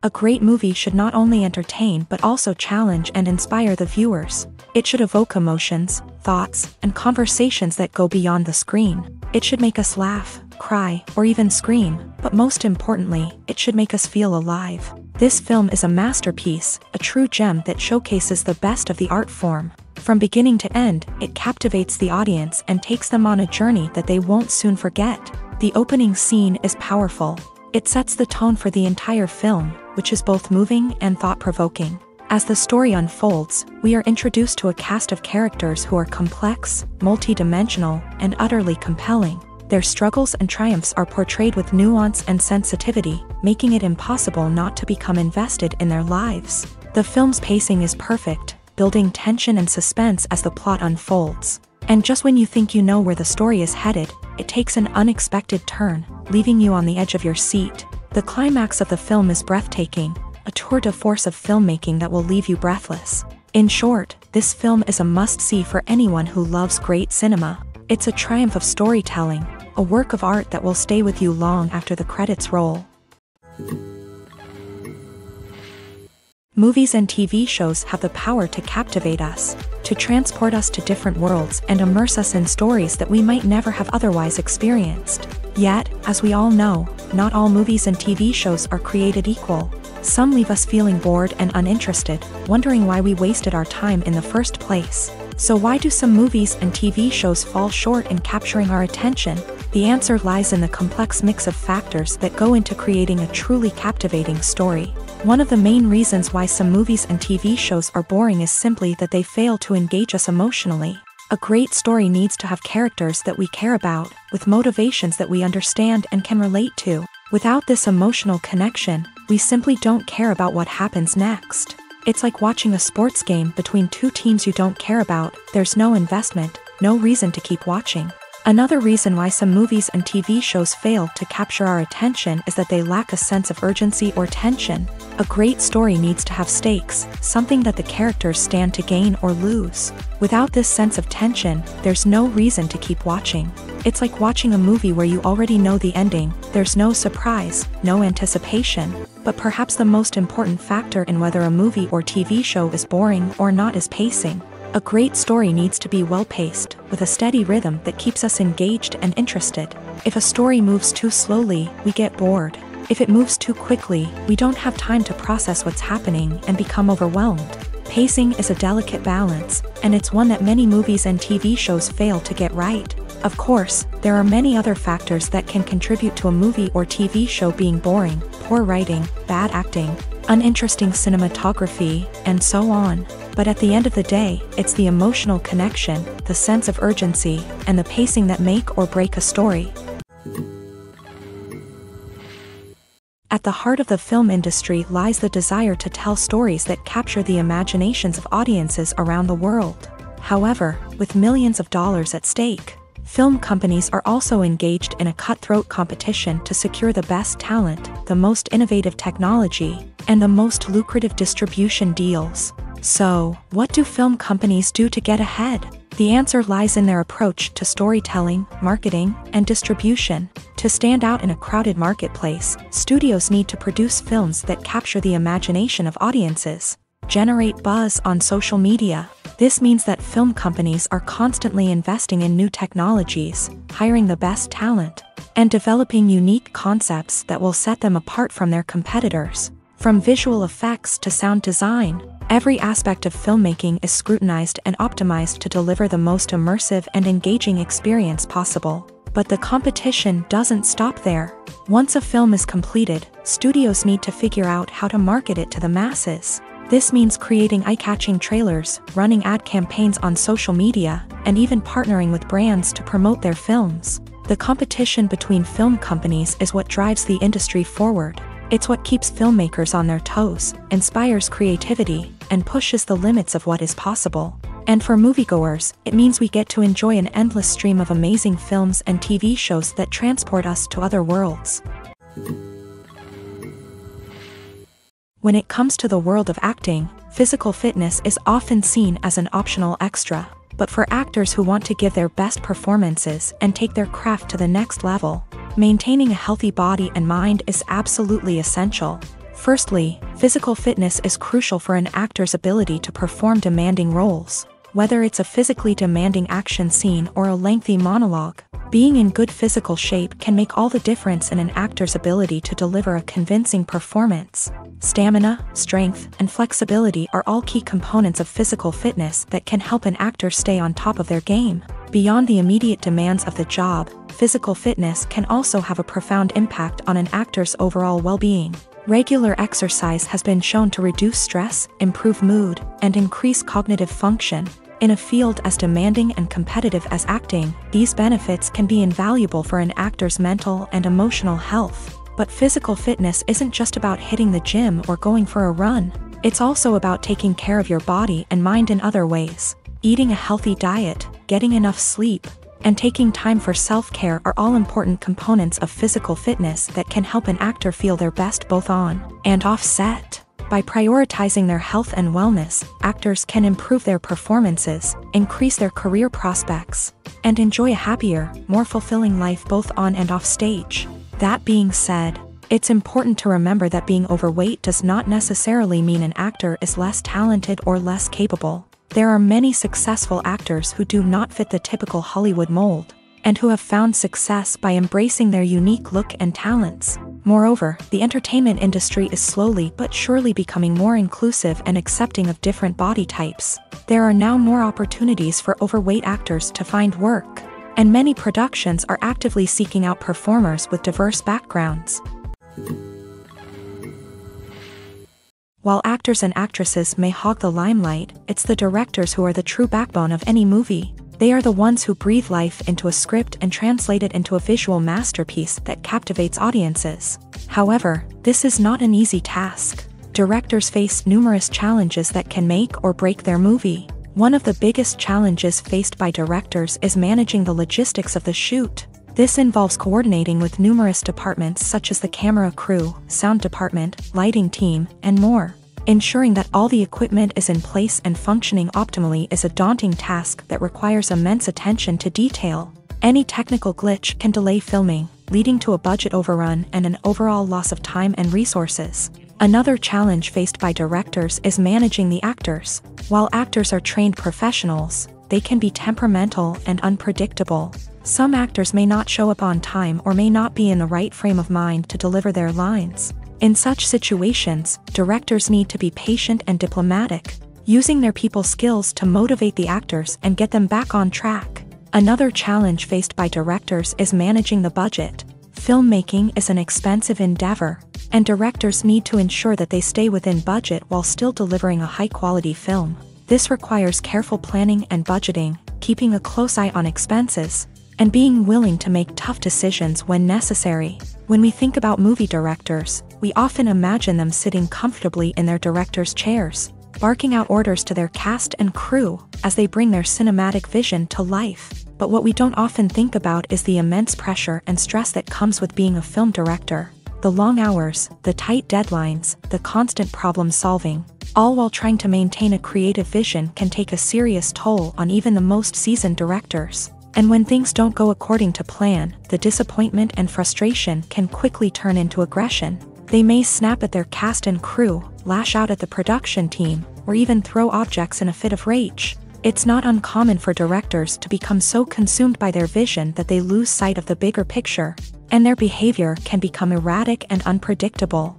A great movie should not only entertain but also challenge and inspire the viewers. It should evoke emotions, thoughts, and conversations that go beyond the screen. It should make us laugh, cry, or even scream, but most importantly, it should make us feel alive. This film is a masterpiece, a true gem that showcases the best of the art form. From beginning to end, it captivates the audience and takes them on a journey that they won't soon forget. The opening scene is powerful. It sets the tone for the entire film, which is both moving and thought-provoking. As the story unfolds, we are introduced to a cast of characters who are complex, multi-dimensional, and utterly compelling. Their struggles and triumphs are portrayed with nuance and sensitivity, making it impossible not to become invested in their lives. The film's pacing is perfect, building tension and suspense as the plot unfolds. And just when you think you know where the story is headed, it takes an unexpected turn, leaving you on the edge of your seat. The climax of the film is breathtaking, a tour de force of filmmaking that will leave you breathless. In short, this film is a must-see for anyone who loves great cinema. It's a triumph of storytelling, a work of art that will stay with you long after the credits roll. Movies and TV shows have the power to captivate us, to transport us to different worlds and immerse us in stories that we might never have otherwise experienced. Yet, as we all know, not all movies and TV shows are created equal. Some leave us feeling bored and uninterested, wondering why we wasted our time in the first place. So why do some movies and TV shows fall short in capturing our attention? The answer lies in the complex mix of factors that go into creating a truly captivating story. One of the main reasons why some movies and TV shows are boring is simply that they fail to engage us emotionally. A great story needs to have characters that we care about, with motivations that we understand and can relate to. Without this emotional connection, we simply don't care about what happens next. It's like watching a sports game between two teams you don't care about. There's no investment, no reason to keep watching. Another reason why some movies and TV shows fail to capture our attention is that they lack a sense of urgency or tension. A great story needs to have stakes, something that the characters stand to gain or lose. Without this sense of tension, there's no reason to keep watching. It's like watching a movie where you already know the ending. There's no surprise, no anticipation. But perhaps the most important factor in whether a movie or TV show is boring or not is pacing. A great story needs to be well-paced, with a steady rhythm that keeps us engaged and interested. If a story moves too slowly, we get bored. If it moves too quickly, we don't have time to process what's happening and become overwhelmed. Pacing is a delicate balance, and it's one that many movies and TV shows fail to get right. Of course, there are many other factors that can contribute to a movie or TV show being boring: poor writing, bad acting, uninteresting cinematography, and so on. But at the end of the day, it's the emotional connection, the sense of urgency, and the pacing that make or break a story. At the heart of the film industry lies the desire to tell stories that capture the imaginations of audiences around the world. However, with millions of dollars at stake, film companies are also engaged in a cutthroat competition to secure the best talent, the most innovative technology, and the most lucrative distribution deals. So, what do film companies do to get ahead? The answer lies in their approach to storytelling, marketing, and distribution. To stand out in a crowded marketplace, studios need to produce films that capture the imagination of audiences, generate buzz on social media. This means that film companies are constantly investing in new technologies, hiring the best talent, and developing unique concepts that will set them apart from their competitors. From visual effects to sound design, every aspect of filmmaking is scrutinized and optimized to deliver the most immersive and engaging experience possible. But the competition doesn't stop there. Once a film is completed, studios need to figure out how to market it to the masses. This means creating eye-catching trailers, running ad campaigns on social media, and even partnering with brands to promote their films. The competition between film companies is what drives the industry forward. It's what keeps filmmakers on their toes, inspires creativity, and pushes the limits of what is possible. And for moviegoers, it means we get to enjoy an endless stream of amazing films and TV shows that transport us to other worlds. When it comes to the world of acting, physical fitness is often seen as an optional extra. But for actors who want to give their best performances and take their craft to the next level, maintaining a healthy body and mind is absolutely essential. Firstly, physical fitness is crucial for an actor's ability to perform demanding roles. Whether it's a physically demanding action scene or a lengthy monologue, being in good physical shape can make all the difference in an actor's ability to deliver a convincing performance. Stamina, strength, and flexibility are all key components of physical fitness that can help an actor stay on top of their game. Beyond the immediate demands of the job, physical fitness can also have a profound impact on an actor's overall well-being. Regular exercise has been shown to reduce stress, improve mood, and increase cognitive function. In a field as demanding and competitive as acting, these benefits can be invaluable for an actor's mental and emotional health. But physical fitness isn't just about hitting the gym or going for a run. It's also about taking care of your body and mind in other ways. Eating a healthy diet, getting enough sleep, and taking time for self-care are all important components of physical fitness that can help an actor feel their best both on and off set. By prioritizing their health and wellness, actors can improve their performances, increase their career prospects, and enjoy a happier, more fulfilling life both on and off stage. That being said, it's important to remember that being overweight does not necessarily mean an actor is less talented or less capable. There are many successful actors who do not fit the typical Hollywood mold, and who have found success by embracing their unique look and talents. Moreover, the entertainment industry is slowly but surely becoming more inclusive and accepting of different body types. There are now more opportunities for overweight actors to find work, and many productions are actively seeking out performers with diverse backgrounds. While actors and actresses may hog the limelight, it's the directors who are the true backbone of any movie. They are the ones who breathe life into a script and translate it into a visual masterpiece that captivates audiences. However, this is not an easy task. Directors face numerous challenges that can make or break their movie. One of the biggest challenges faced by directors is managing the logistics of the shoot. This involves coordinating with numerous departments such as the camera crew, sound department, lighting team, and more. Ensuring that all the equipment is in place and functioning optimally is a daunting task that requires immense attention to detail. Any technical glitch can delay filming, leading to a budget overrun and an overall loss of time and resources. Another challenge faced by directors is managing the actors. While actors are trained professionals, they can be temperamental and unpredictable. Some actors may not show up on time or may not be in the right frame of mind to deliver their lines. In such situations, directors need to be patient and diplomatic, using their people skills to motivate the actors and get them back on track. Another challenge faced by directors is managing the budget. Filmmaking is an expensive endeavor, and directors need to ensure that they stay within budget while still delivering a high-quality film. This requires careful planning and budgeting, keeping a close eye on expenses, and being willing to make tough decisions when necessary. When we think about movie directors, we often imagine them sitting comfortably in their director's chairs, barking out orders to their cast and crew as they bring their cinematic vision to life. But what we don't often think about is the immense pressure and stress that comes with being a film director. The long hours, the tight deadlines, the constant problem solving, all while trying to maintain a creative vision can take a serious toll on even the most seasoned directors. And when things don't go according to plan, the disappointment and frustration can quickly turn into aggression. They may snap at their cast and crew, lash out at the production team, or even throw objects in a fit of rage. It's not uncommon for directors to become so consumed by their vision that they lose sight of the bigger picture, and their behavior can become erratic and unpredictable.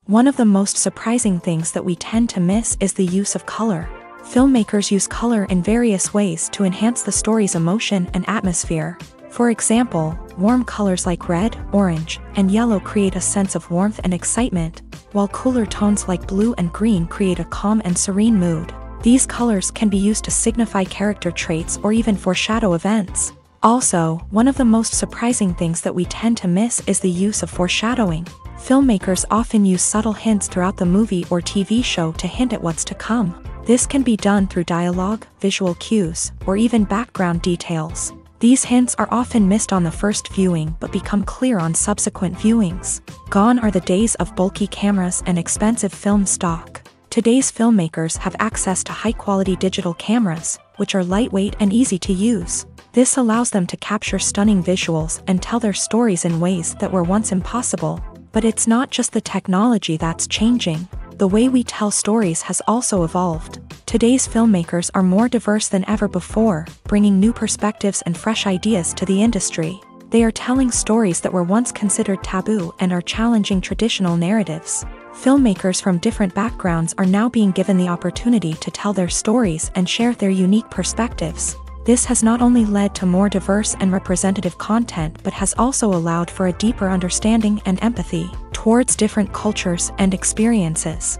One of the most surprising things that we tend to miss is the use of color. Filmmakers use color in various ways to enhance the story's emotion and atmosphere. For example, warm colors like red, orange, and yellow create a sense of warmth and excitement, while cooler tones like blue and green create a calm and serene mood. These colors can be used to signify character traits or even foreshadow events. Also, one of the most surprising things that we tend to miss is the use of foreshadowing. Filmmakers often use subtle hints throughout the movie or TV show to hint at what's to come. This can be done through dialogue, visual cues, or even background details. These hints are often missed on the first viewing but become clear on subsequent viewings. Gone are the days of bulky cameras and expensive film stock. Today's filmmakers have access to high-quality digital cameras, which are lightweight and easy to use. This allows them to capture stunning visuals and tell their stories in ways that were once impossible. But it's not just the technology that's changing. The way we tell stories has also evolved. Today's filmmakers are more diverse than ever before, bringing new perspectives and fresh ideas to the industry. They are telling stories that were once considered taboo and are challenging traditional narratives. Filmmakers from different backgrounds are now being given the opportunity to tell their stories and share their unique perspectives. This has not only led to more diverse and representative content but has also allowed for a deeper understanding and empathy towards different cultures and experiences.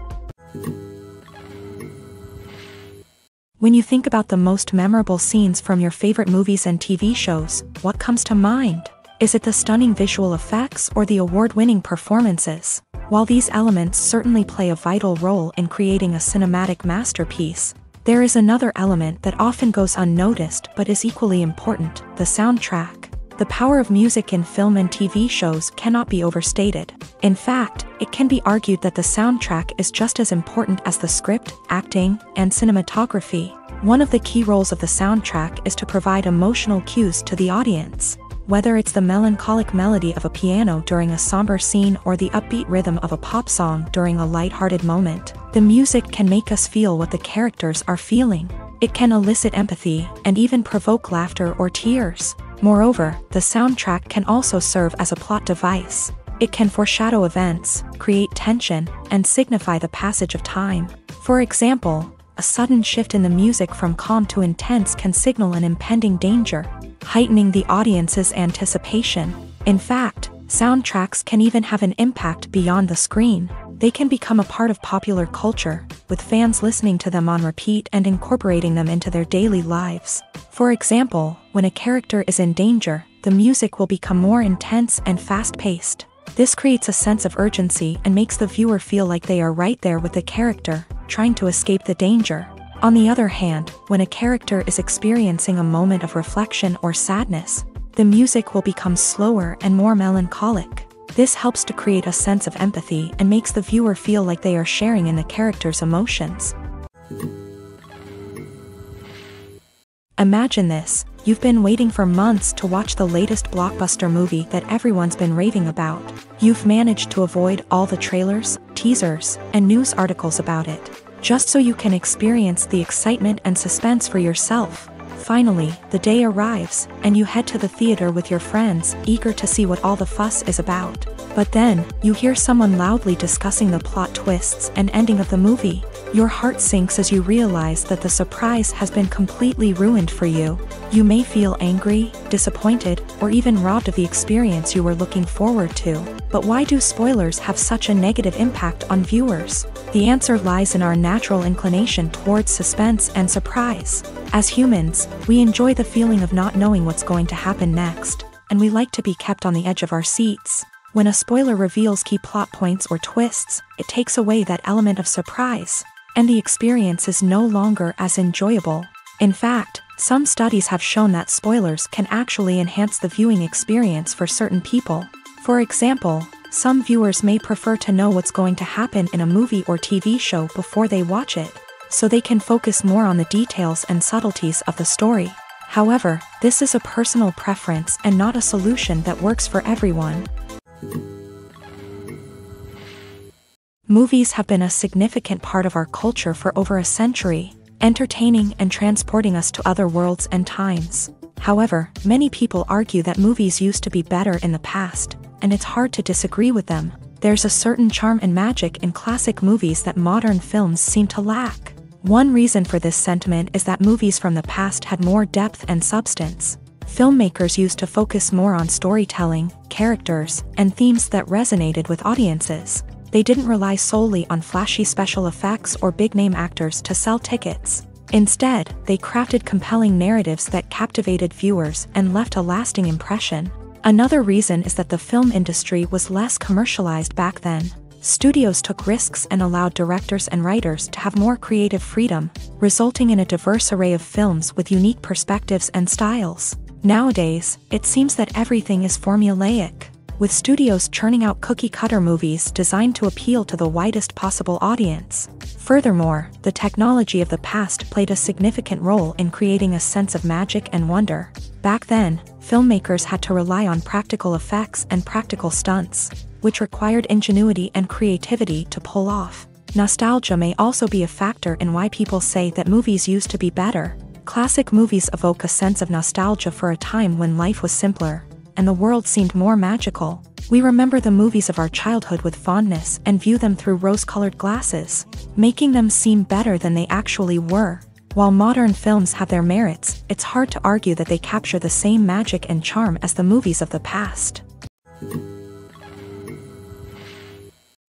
When you think about the most memorable scenes from your favorite movies and TV shows, what comes to mind? Is it the stunning visual effects or the award-winning performances? While these elements certainly play a vital role in creating a cinematic masterpiece, there is another element that often goes unnoticed but is equally important: the soundtrack. The power of music in film and TV shows cannot be overstated. In fact, it can be argued that the soundtrack is just as important as the script, acting, and cinematography. One of the key roles of the soundtrack is to provide emotional cues to the audience. Whether it's the melancholic melody of a piano during a somber scene or the upbeat rhythm of a pop song during a lighthearted moment, the music can make us feel what the characters are feeling. It can elicit empathy and even provoke laughter or tears. Moreover, the soundtrack can also serve as a plot device. It can foreshadow events, create tension, and signify the passage of time. For example, a sudden shift in the music from calm to intense can signal an impending danger, heightening the audience's anticipation. In fact, soundtracks can even have an impact beyond the screen. They can become a part of popular culture, with fans listening to them on repeat and incorporating them into their daily lives. For example, when a character is in danger, the music will become more intense and fast-paced. This creates a sense of urgency and makes the viewer feel like they are right there with the character, trying to escape the danger. On the other hand, when a character is experiencing a moment of reflection or sadness, the music will become slower and more melancholic. This helps to create a sense of empathy and makes the viewer feel like they are sharing in the character's emotions. Imagine this: you've been waiting for months to watch the latest blockbuster movie that everyone's been raving about. You've managed to avoid all the trailers, teasers, and news articles about it, just so you can experience the excitement and suspense for yourself. Finally, the day arrives, and you head to the theater with your friends, eager to see what all the fuss is about. But then, you hear someone loudly discussing the plot twists and ending of the movie. Your heart sinks as you realize that the surprise has been completely ruined for you. You may feel angry, disappointed, or even robbed of the experience you were looking forward to. But why do spoilers have such a negative impact on viewers? The answer lies in our natural inclination towards suspense and surprise. As humans, we enjoy the feeling of not knowing what's going to happen next, and we like to be kept on the edge of our seats. When a spoiler reveals key plot points or twists, it takes away that element of surprise, and the experience is no longer as enjoyable. In fact, some studies have shown that spoilers can actually enhance the viewing experience for certain people. For example, some viewers may prefer to know what's going to happen in a movie or TV show before they watch it, so they can focus more on the details and subtleties of the story. However, this is a personal preference and not a solution that works for everyone. Movies have been a significant part of our culture for over a century, entertaining and transporting us to other worlds and times. However, many people argue that movies used to be better in the past, and it's hard to disagree with them. There's a certain charm and magic in classic movies that modern films seem to lack. One reason for this sentiment is that movies from the past had more depth and substance. Filmmakers used to focus more on storytelling, characters, and themes that resonated with audiences. They didn't rely solely on flashy special effects or big-name actors to sell tickets. Instead, they crafted compelling narratives that captivated viewers and left a lasting impression. Another reason is that the film industry was less commercialized back then. Studios took risks and allowed directors and writers to have more creative freedom, resulting in a diverse array of films with unique perspectives and styles. Nowadays, it seems that everything is formulaic, with studios churning out cookie-cutter movies designed to appeal to the widest possible audience. Furthermore, the technology of the past played a significant role in creating a sense of magic and wonder. Back then, filmmakers had to rely on practical effects and practical stunts, which required ingenuity and creativity to pull off. Nostalgia may also be a factor in why people say that movies used to be better. Classic movies evoke a sense of nostalgia for a time when life was simpler, and the world seemed more magical. We remember the movies of our childhood with fondness and view them through rose-colored glasses, making them seem better than they actually were. While modern films have their merits, it's hard to argue that they capture the same magic and charm as the movies of the past.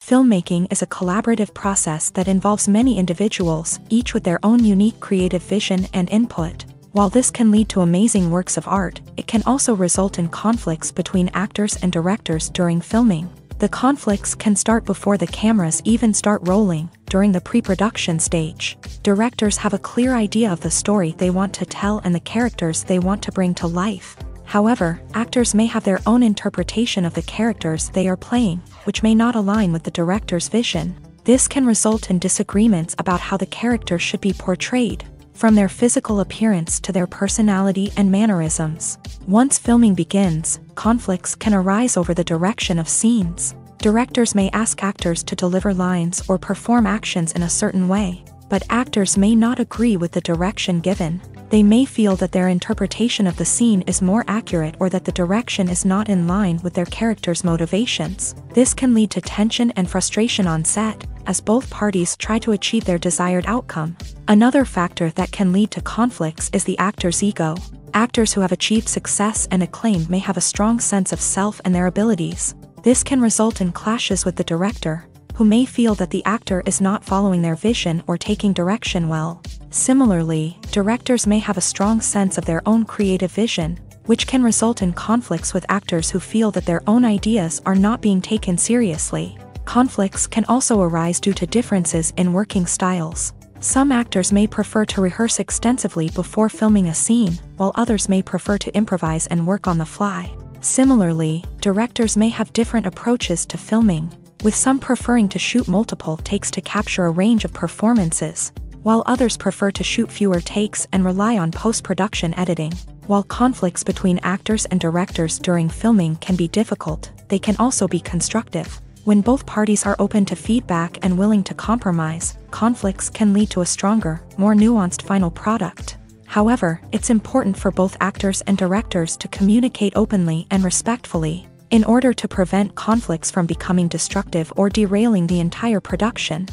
Filmmaking is a collaborative process that involves many individuals, each with their own unique creative vision and input. While this can lead to amazing works of art, it can also result in conflicts between actors and directors during filming. The conflicts can start before the cameras even start rolling, during the pre-production stage. Directors have a clear idea of the story they want to tell and the characters they want to bring to life. However, actors may have their own interpretation of the characters they are playing, which may not align with the director's vision. This can result in disagreements about how the characters should be portrayed, from their physical appearance to their personality and mannerisms. Once filming begins, conflicts can arise over the direction of scenes. Directors may ask actors to deliver lines or perform actions in a certain way, but actors may not agree with the direction given. They may feel that their interpretation of the scene is more accurate or that the direction is not in line with their character's motivations. This can lead to tension and frustration on set, as both parties try to achieve their desired outcome. Another factor that can lead to conflicts is the actor's ego. Actors who have achieved success and acclaim may have a strong sense of self and their abilities. This can result in clashes with the director, who may feel that the actor is not following their vision or taking direction well. Similarly, directors may have a strong sense of their own creative vision, which can result in conflicts with actors who feel that their own ideas are not being taken seriously. Conflicts can also arise due to differences in working styles. Some actors may prefer to rehearse extensively before filming a scene, while others may prefer to improvise and work on the fly. Similarly, directors may have different approaches to filming, with some preferring to shoot multiple takes to capture a range of performances, while others prefer to shoot fewer takes and rely on post-production editing. While conflicts between actors and directors during filming can be difficult, they can also be constructive. When both parties are open to feedback and willing to compromise, conflicts can lead to a stronger, more nuanced final product. However, it's important for both actors and directors to communicate openly and respectfully, in order to prevent conflicts from becoming destructive or derailing the entire production.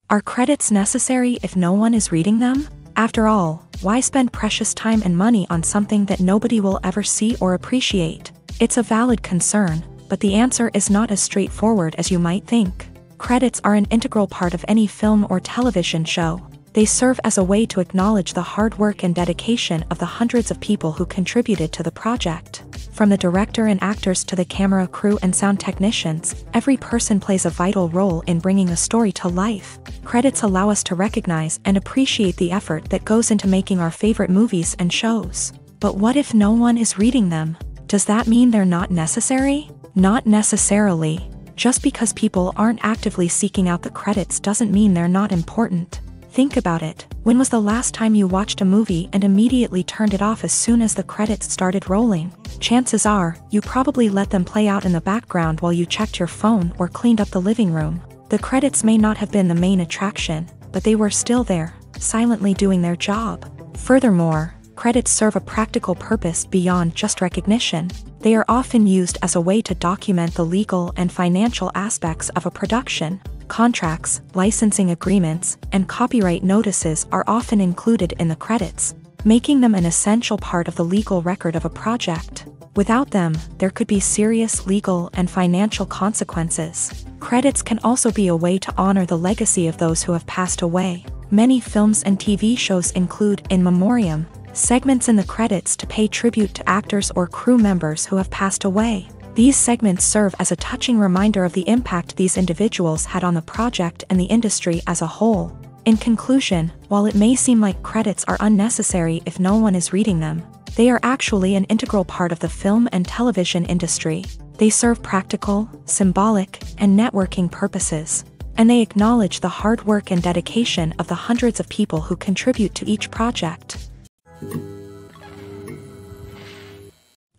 Are credits necessary if no one is reading them? After all, why spend precious time and money on something that nobody will ever see or appreciate? It's a valid concern, but the answer is not as straightforward as you might think. Credits are an integral part of any film or television show. They serve as a way to acknowledge the hard work and dedication of the hundreds of people who contributed to the project. From the director and actors to the camera crew and sound technicians, every person plays a vital role in bringing a story to life. Credits allow us to recognize and appreciate the effort that goes into making our favorite movies and shows. But what if no one is reading them? Does that mean they're not necessary? Not necessarily. Just because people aren't actively seeking out the credits doesn't mean they're not important. Think about it. When was the last time you watched a movie and immediately turned it off as soon as the credits started rolling? Chances are, you probably let them play out in the background while you checked your phone or cleaned up the living room. The credits may not have been the main attraction, but they were still there, silently doing their job. Furthermore, credits serve a practical purpose beyond just recognition. They are often used as a way to document the legal and financial aspects of a production. Contracts, licensing agreements, and copyright notices are often included in the credits, making them an essential part of the legal record of a project. Without them, there could be serious legal and financial consequences. Credits can also be a way to honor the legacy of those who have passed away. Many films and TV shows include in memoriam segments in the credits to pay tribute to actors or crew members who have passed away. These segments serve as a touching reminder of the impact these individuals had on the project and the industry as a whole. In conclusion, while it may seem like credits are unnecessary if no one is reading them, they are actually an integral part of the film and television industry. They serve practical, symbolic, and networking purposes. and they acknowledge the hard work and dedication of the hundreds of people who contribute to each project.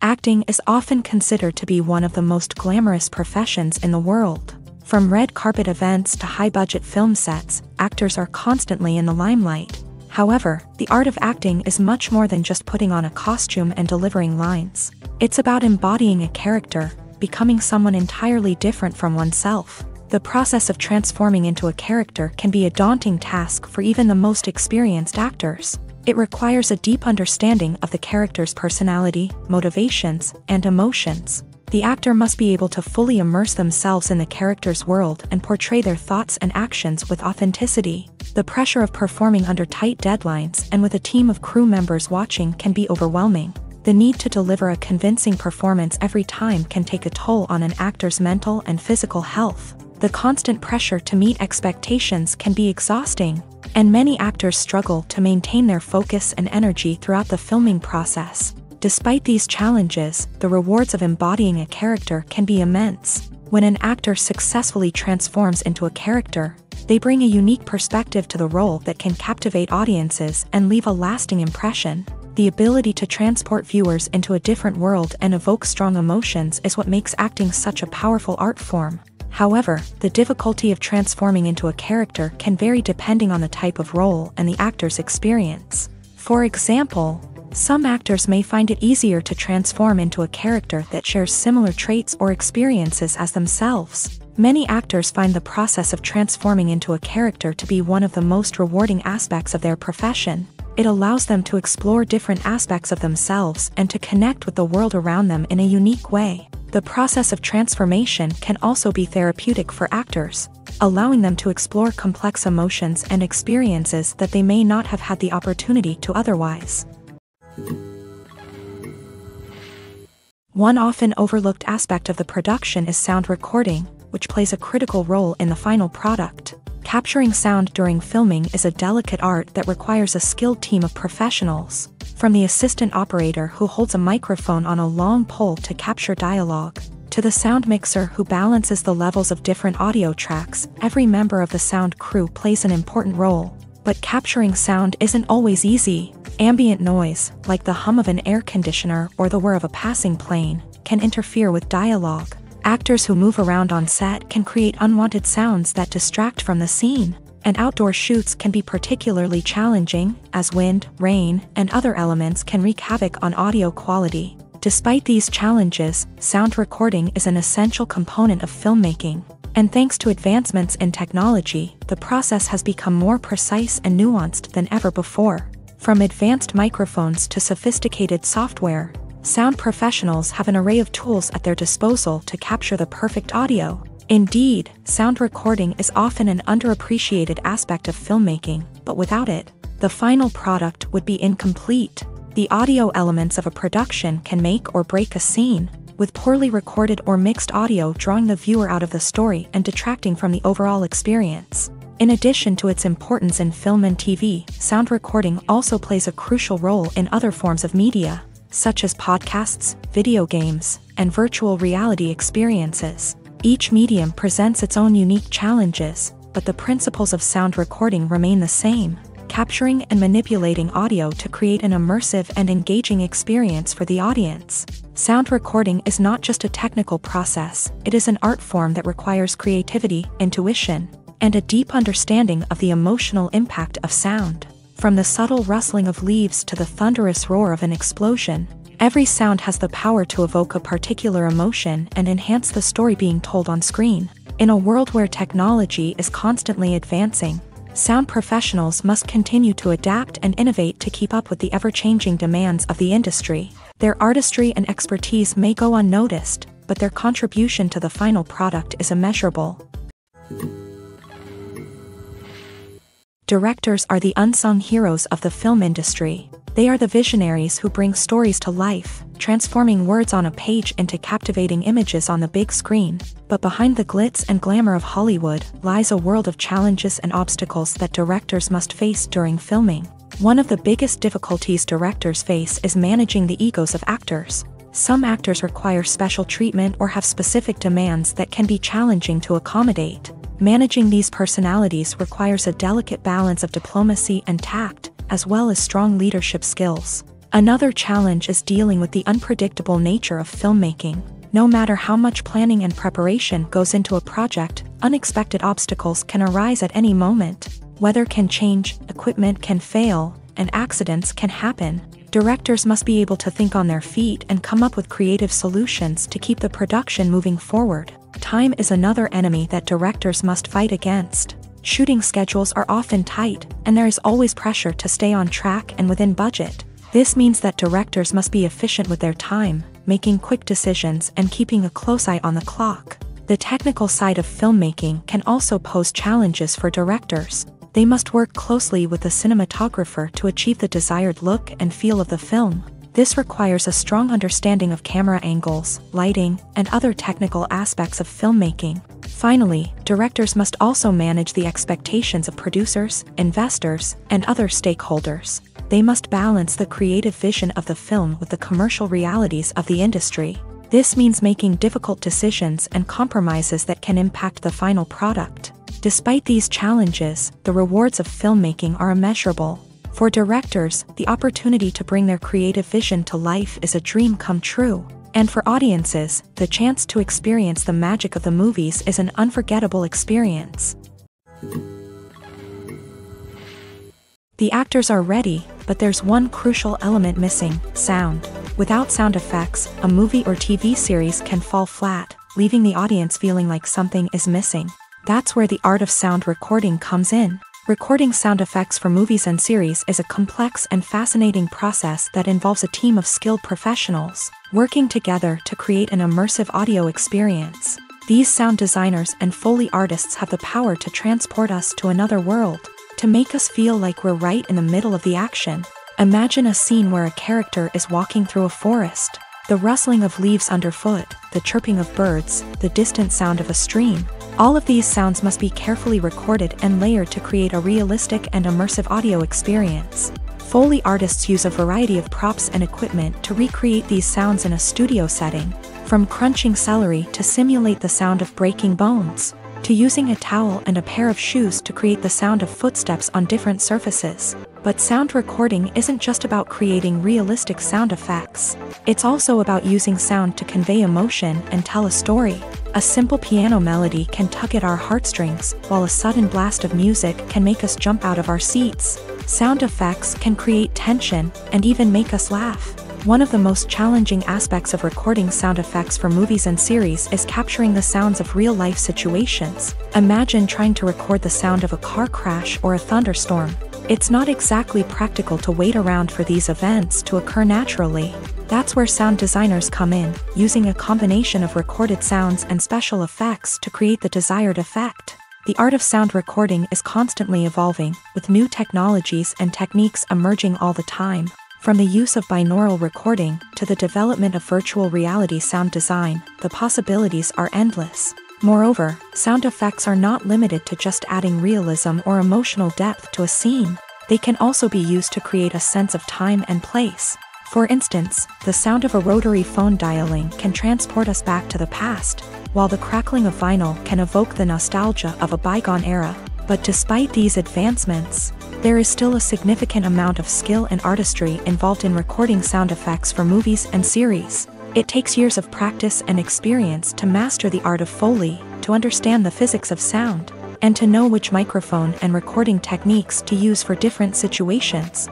Acting is often considered to be one of the most glamorous professions in the world. From red carpet events to high-budget film sets, actors are constantly in the limelight. However, the art of acting is much more than just putting on a costume and delivering lines. It's about embodying a character, becoming someone entirely different from oneself. The process of transforming into a character can be a daunting task for even the most experienced actors. It requires a deep understanding of the character's personality, motivations, and emotions. The actor must be able to fully immerse themselves in the character's world and portray their thoughts and actions with authenticity. The pressure of performing under tight deadlines and with a team of crew members watching can be overwhelming. The need to deliver a convincing performance every time can take a toll on an actor's mental and physical health. The constant pressure to meet expectations can be exhausting, and many actors struggle to maintain their focus and energy throughout the filming process. Despite these challenges, the rewards of embodying a character can be immense. When an actor successfully transforms into a character, they bring a unique perspective to the role that can captivate audiences and leave a lasting impression. The ability to transport viewers into a different world and evoke strong emotions is what makes acting such a powerful art form. However, the difficulty of transforming into a character can vary depending on the type of role and the actor's experience. For example, some actors may find it easier to transform into a character that shares similar traits or experiences as themselves. Many actors find the process of transforming into a character to be one of the most rewarding aspects of their profession. It allows them to explore different aspects of themselves and to connect with the world around them in a unique way. The process of transformation can also be therapeutic for actors, allowing them to explore complex emotions and experiences that they may not have had the opportunity to otherwise. One often overlooked aspect of the production is sound recording, which plays a critical role in the final product. Capturing sound during filming is a delicate art that requires a skilled team of professionals. From the assistant operator who holds a microphone on a long pole to capture dialogue, to the sound mixer who balances the levels of different audio tracks, every member of the sound crew plays an important role. But capturing sound isn't always easy. Ambient noise, like the hum of an air conditioner or the whir of a passing plane, can interfere with dialogue. Actors who move around on set can create unwanted sounds that distract from the scene. And outdoor shoots can be particularly challenging, as wind, rain, and other elements can wreak havoc on audio quality. Despite these challenges, sound recording is an essential component of filmmaking. And thanks to advancements in technology, the process has become more precise and nuanced than ever before. From advanced microphones to sophisticated software, sound professionals have an array of tools at their disposal to capture the perfect audio. Indeed, sound recording is often an underappreciated aspect of filmmaking, but without it, the final product would be incomplete. The audio elements of a production can make or break a scene, with poorly recorded or mixed audio drawing the viewer out of the story and detracting from the overall experience. In addition to its importance in film and TV, sound recording also plays a crucial role in other forms of media, such as podcasts, video games, and virtual reality experiences. Each medium presents its own unique challenges, but the principles of sound recording remain the same, capturing and manipulating audio to create an immersive and engaging experience for the audience. Sound recording is not just a technical process, it is an art form that requires creativity, intuition, and a deep understanding of the emotional impact of sound. From the subtle rustling of leaves to the thunderous roar of an explosion, every sound has the power to evoke a particular emotion and enhance the story being told on screen. In a world where technology is constantly advancing, sound professionals must continue to adapt and innovate to keep up with the ever-changing demands of the industry. Their artistry and expertise may go unnoticed, but their contribution to the final product is immeasurable. Directors are the unsung heroes of the film industry. They are the visionaries who bring stories to life, transforming words on a page into captivating images on the big screen. But behind the glitz and glamour of Hollywood lies a world of challenges and obstacles that directors must face during filming. One of the biggest difficulties directors face is managing the egos of actors. Some actors require special treatment or have specific demands that can be challenging to accommodate. Managing these personalities requires a delicate balance of diplomacy and tact, as well as strong leadership skills. Another challenge is dealing with the unpredictable nature of filmmaking. No matter how much planning and preparation goes into a project, unexpected obstacles can arise at any moment. Weather can change, equipment can fail, and accidents can happen. Directors must be able to think on their feet and come up with creative solutions to keep the production moving forward. Time is another enemy that directors must fight against. Shooting schedules are often tight, and there is always pressure to stay on track and within budget. This means that directors must be efficient with their time, making quick decisions and keeping a close eye on the clock. The technical side of filmmaking can also pose challenges for directors. They must work closely with the cinematographer to achieve the desired look and feel of the film. This requires a strong understanding of camera angles, lighting, and other technical aspects of filmmaking. Finally, directors must also manage the expectations of producers, investors, and other stakeholders. They must balance the creative vision of the film with the commercial realities of the industry. This means making difficult decisions and compromises that can impact the final product. Despite these challenges, the rewards of filmmaking are immeasurable. For directors, the opportunity to bring their creative vision to life is a dream come true. And for audiences, the chance to experience the magic of the movies is an unforgettable experience. The actors are ready, but there's one crucial element missing: sound. Without sound effects, a movie or TV series can fall flat, leaving the audience feeling like something is missing. That's where the art of sound recording comes in. Recording sound effects for movies and series is a complex and fascinating process that involves a team of skilled professionals working together to create an immersive audio experience. These sound designers and Foley artists have the power to transport us to another world, to make us feel like we're right in the middle of the action. Imagine a scene where a character is walking through a forest. The rustling of leaves underfoot, the chirping of birds, the distant sound of a stream. All of these sounds must be carefully recorded and layered to create a realistic and immersive audio experience. Foley artists use a variety of props and equipment to recreate these sounds in a studio setting, from crunching celery to simulate the sound of breaking bones, to using a towel and a pair of shoes to create the sound of footsteps on different surfaces. But sound recording isn't just about creating realistic sound effects. It's also about using sound to convey emotion and tell a story. A simple piano melody can tug at our heartstrings, while a sudden blast of music can make us jump out of our seats. Sound effects can create tension and even make us laugh. One of the most challenging aspects of recording sound effects for movies and series is capturing the sounds of real-life situations. Imagine trying to record the sound of a car crash or a thunderstorm. It's not exactly practical to wait around for these events to occur naturally. That's where sound designers come in, using a combination of recorded sounds and special effects to create the desired effect. The art of sound recording is constantly evolving, with new technologies and techniques emerging all the time. From the use of binaural recording to the development of virtual reality sound design, the possibilities are endless. Moreover, sound effects are not limited to just adding realism or emotional depth to a scene. They can also be used to create a sense of time and place. For instance, the sound of a rotary phone dialing can transport us back to the past, while the crackling of vinyl can evoke the nostalgia of a bygone era. But despite these advancements, there is still a significant amount of skill and artistry involved in recording sound effects for movies and series. It takes years of practice and experience to master the art of Foley, to understand the physics of sound, and to know which microphone and recording techniques to use for different situations.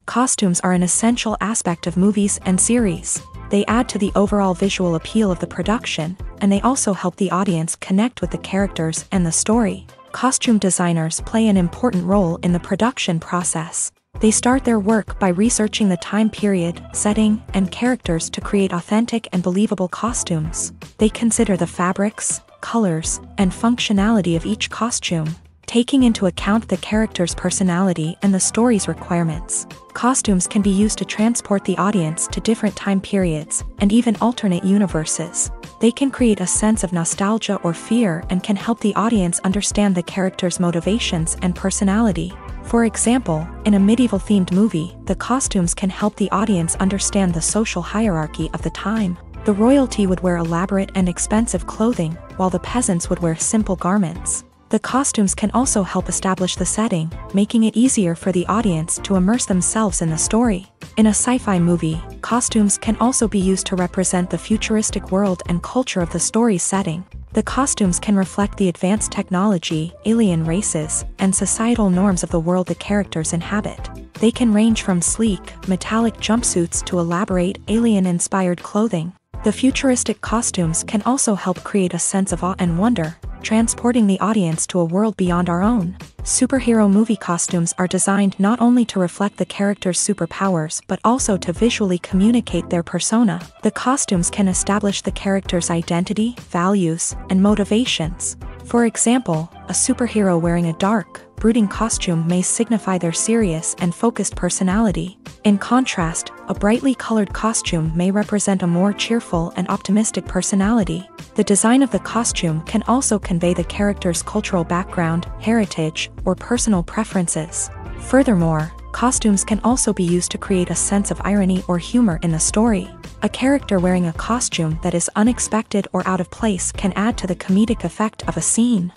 Costumes are an essential aspect of movies and series. They add to the overall visual appeal of the production, and they also help the audience connect with the characters and the story. Costume designers play an important role in the production process. They start their work by researching the time period, setting, and characters to create authentic and believable costumes. They consider the fabrics, colors, and functionality of each costume, taking into account the character's personality and the story's requirements. Costumes can be used to transport the audience to different time periods and even alternate universes. They can create a sense of nostalgia or fear and can help the audience understand the character's motivations and personality. For example, in a medieval-themed movie, the costumes can help the audience understand the social hierarchy of the time. The royalty would wear elaborate and expensive clothing, while the peasants would wear simple garments. The costumes can also help establish the setting, making it easier for the audience to immerse themselves in the story. In a sci-fi movie, costumes can also be used to represent the futuristic world and culture of the story's setting. The costumes can reflect the advanced technology, alien races, and societal norms of the world the characters inhabit. They can range from sleek, metallic jumpsuits to elaborate, alien-inspired clothing. The futuristic costumes can also help create a sense of awe and wonder, transporting the audience to a world beyond our own. Superhero movie costumes are designed not only to reflect the character's superpowers but also to visually communicate their persona. The costumes can establish the character's identity, values, and motivations. For example, a superhero wearing a dark, brooding costume may signify their serious and focused personality. In contrast, a brightly colored costume may represent a more cheerful and optimistic personality. The design of the costume can also convey the character's cultural background, heritage, or personal preferences. Furthermore, costumes can also be used to create a sense of irony or humor in the story. A character wearing a costume that is unexpected or out of place can add to the comedic effect of a scene.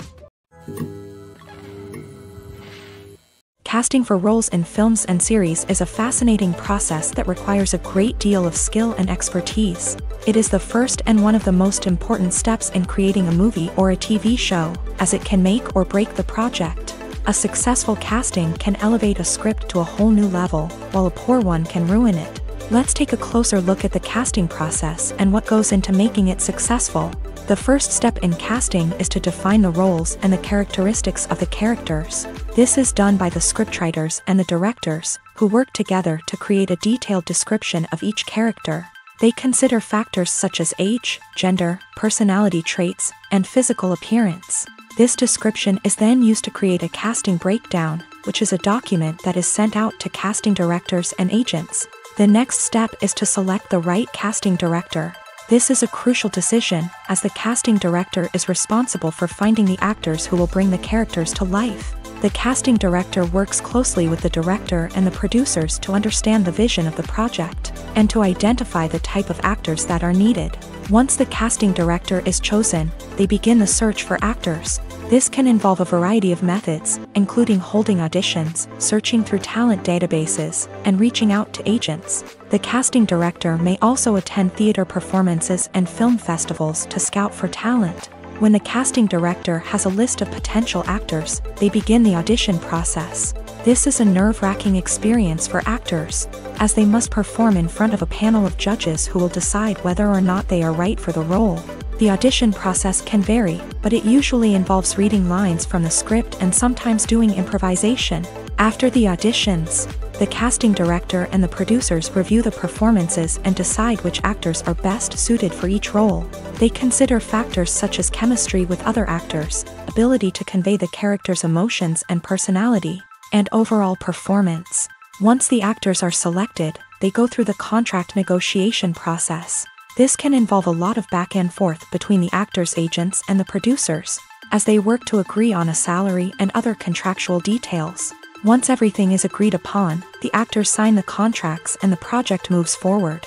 Casting for roles in films and series is a fascinating process that requires a great deal of skill and expertise. It is the first and one of the most important steps in creating a movie or a TV show, as it can make or break the project. A successful casting can elevate a script to a whole new level, while a poor one can ruin it. Let's take a closer look at the casting process and what goes into making it successful. The first step in casting is to define the roles and the characteristics of the characters. This is done by the scriptwriters and the directors, who work together to create a detailed description of each character. They consider factors such as age, gender, personality traits, and physical appearance. This description is then used to create a casting breakdown, which is a document that is sent out to casting directors and agents. The next step is to select the right casting director. This is a crucial decision, as the casting director is responsible for finding the actors who will bring the characters to life. The casting director works closely with the director and the producers to understand the vision of the project, and to identify the type of actors that are needed. Once the casting director is chosen, they begin the search for actors. This can involve a variety of methods, including holding auditions, searching through talent databases, and reaching out to agents. The casting director may also attend theater performances and film festivals to scout for talent. When the casting director has a list of potential actors, they begin the audition process. This is a nerve-wracking experience for actors, as they must perform in front of a panel of judges who will decide whether or not they are right for the role. The audition process can vary, but it usually involves reading lines from the script and sometimes doing improvisation. After the auditions, the casting director and the producers review the performances and decide which actors are best suited for each role. They consider factors such as chemistry with other actors, ability to convey the character's emotions and personality, and overall performance. Once the actors are selected, they go through the contract negotiation process. This can involve a lot of back and forth between the actors' agents and the producers, as they work to agree on a salary and other contractual details. Once everything is agreed upon, the actors sign the contracts and the project moves forward.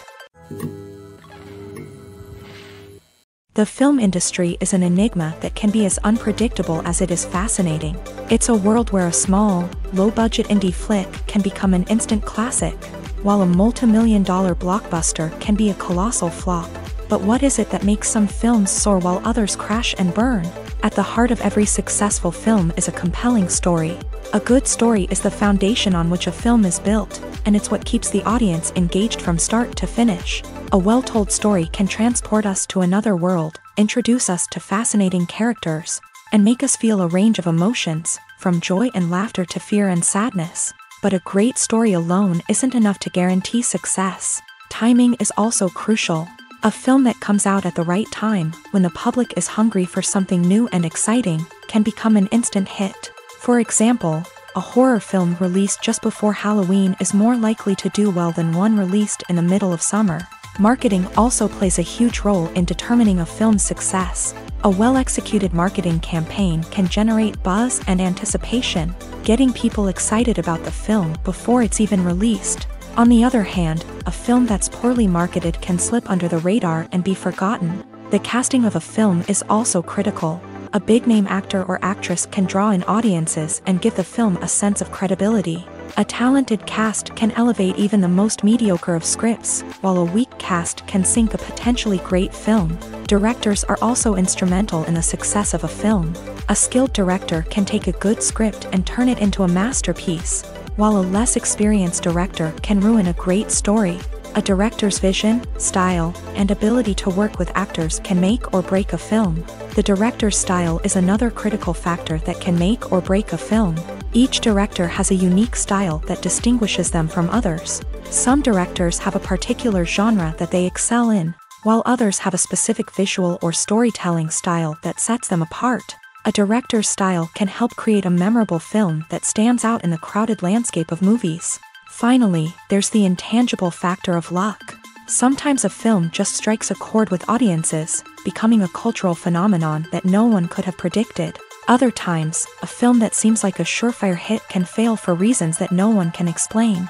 The film industry is an enigma that can be as unpredictable as it is fascinating. It's a world where a small, low-budget indie flick can become an instant classic, while a multi-million-dollar blockbuster can be a colossal flop. But what is it that makes some films soar while others crash and burn? At the heart of every successful film is a compelling story. A good story is the foundation on which a film is built, and it's what keeps the audience engaged from start to finish. A well-told story can transport us to another world, introduce us to fascinating characters, and make us feel a range of emotions, from joy and laughter to fear and sadness. But a great story alone isn't enough to guarantee success. Timing is also crucial. A film that comes out at the right time, when the public is hungry for something new and exciting, can become an instant hit. For example, a horror film released just before Halloween is more likely to do well than one released in the middle of summer. Marketing also plays a huge role in determining a film's success. A well-executed marketing campaign can generate buzz and anticipation, getting people excited about the film before it's even released. On the other hand, a film that's poorly marketed can slip under the radar and be forgotten. The casting of a film is also critical. A big-name actor or actress can draw in audiences and give the film a sense of credibility. A talented cast can elevate even the most mediocre of scripts, while a weak cast can sink a potentially great film. Directors are also instrumental in the success of a film. A skilled director can take a good script and turn it into a masterpiece, while a less experienced director can ruin a great story. A director's vision, style, and ability to work with actors can make or break a film. The director's style is another critical factor that can make or break a film. Each director has a unique style that distinguishes them from others. Some directors have a particular genre that they excel in, while others have a specific visual or storytelling style that sets them apart. A director's style can help create a memorable film that stands out in the crowded landscape of movies. Finally, there's the intangible factor of luck. Sometimes a film just strikes a chord with audiences, becoming a cultural phenomenon that no one could have predicted. Other times, a film that seems like a surefire hit can fail for reasons that no one can explain.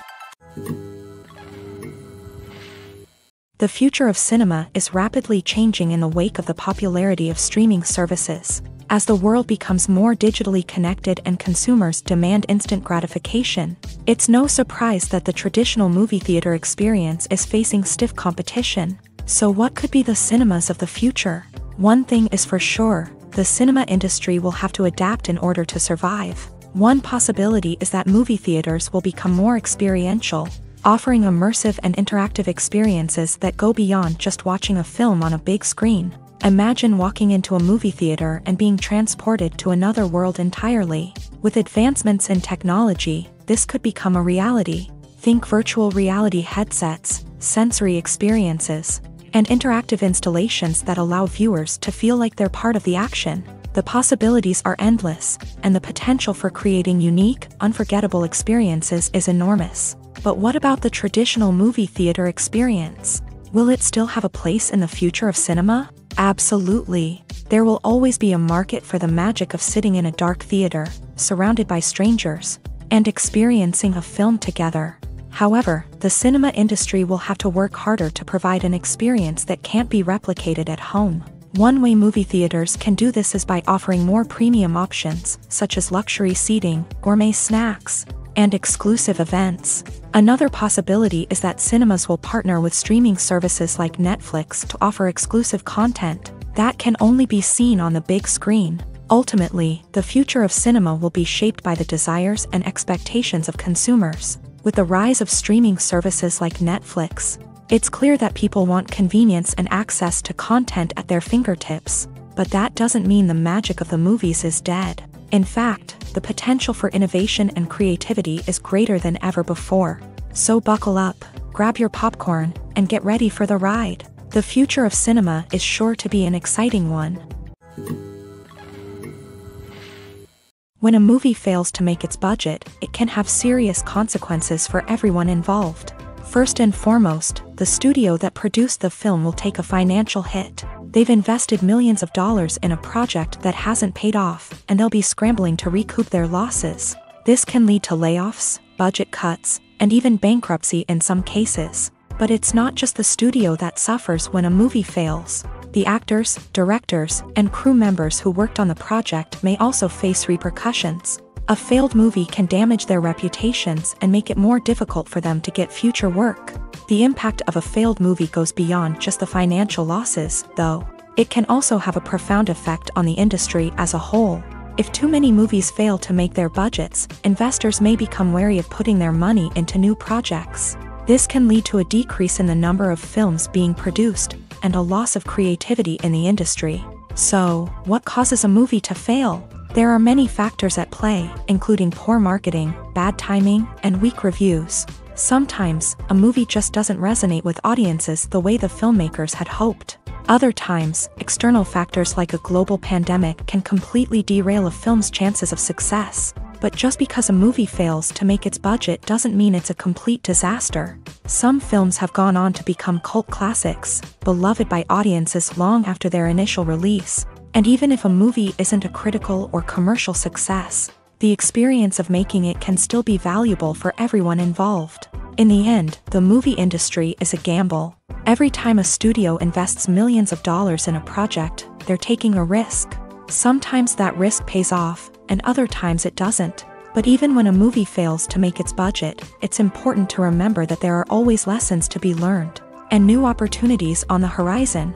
The future of cinema is rapidly changing in the wake of the popularity of streaming services. As the world becomes more digitally connected and consumers demand instant gratification, it's no surprise that the traditional movie theater experience is facing stiff competition. So what could be the cinemas of the future? One thing is for sure, the cinema industry will have to adapt in order to survive. One possibility is that movie theaters will become more experiential, offering immersive and interactive experiences that go beyond just watching a film on a big screen. Imagine walking into a movie theater and being transported to another world entirely. With advancements in technology, this could become a reality. Think virtual reality headsets, sensory experiences, and interactive installations that allow viewers to feel like they're part of the action. The possibilities are endless, and the potential for creating unique, unforgettable experiences is enormous. But what about the traditional movie theater experience? Will it still have a place in the future of cinema? Absolutely. There will always be a market for the magic of sitting in a dark theater, surrounded by strangers, and experiencing a film together. However, the cinema industry will have to work harder to provide an experience that can't be replicated at home. One way movie theaters can do this is by offering more premium options, such as luxury seating, gourmet snacks, and exclusive events. Another possibility is that cinemas will partner with streaming services like Netflix to offer exclusive content that can only be seen on the big screen. Ultimately, the future of cinema will be shaped by the desires and expectations of consumers. With the rise of streaming services like Netflix, it's clear that people want convenience and access to content at their fingertips. But that doesn't mean the magic of the movies is dead. In fact, the potential for innovation and creativity is greater than ever before. So buckle up, grab your popcorn, and get ready for the ride. The future of cinema is sure to be an exciting one. When a movie fails to make its budget, it can have serious consequences for everyone involved. First and foremost, the studio that produced the film will take a financial hit. They've invested millions of dollars in a project that hasn't paid off, and they'll be scrambling to recoup their losses. This can lead to layoffs, budget cuts, and even bankruptcy in some cases. But it's not just the studio that suffers when a movie fails. The actors, directors, and crew members who worked on the project may also face repercussions. A failed movie can damage their reputations and make it more difficult for them to get future work. The impact of a failed movie goes beyond just the financial losses, though. It can also have a profound effect on the industry as a whole. If too many movies fail to make their budgets, investors may become wary of putting their money into new projects. This can lead to a decrease in the number of films being produced, and a loss of creativity in the industry. So, what causes a movie to fail? There are many factors at play, including poor marketing, bad timing, and weak reviews. Sometimes, a movie just doesn't resonate with audiences the way the filmmakers had hoped. Other times, external factors like a global pandemic can completely derail a film's chances of success. But just because a movie fails to make its budget doesn't mean it's a complete disaster. Some films have gone on to become cult classics, beloved by audiences long after their initial release. And even if a movie isn't a critical or commercial success, the experience of making it can still be valuable for everyone involved. In the end, the movie industry is a gamble. Every time a studio invests millions of dollars in a project, they're taking a risk. Sometimes that risk pays off, and other times it doesn't. But even when a movie fails to make its budget, it's important to remember that there are always lessons to be learned, and new opportunities on the horizon.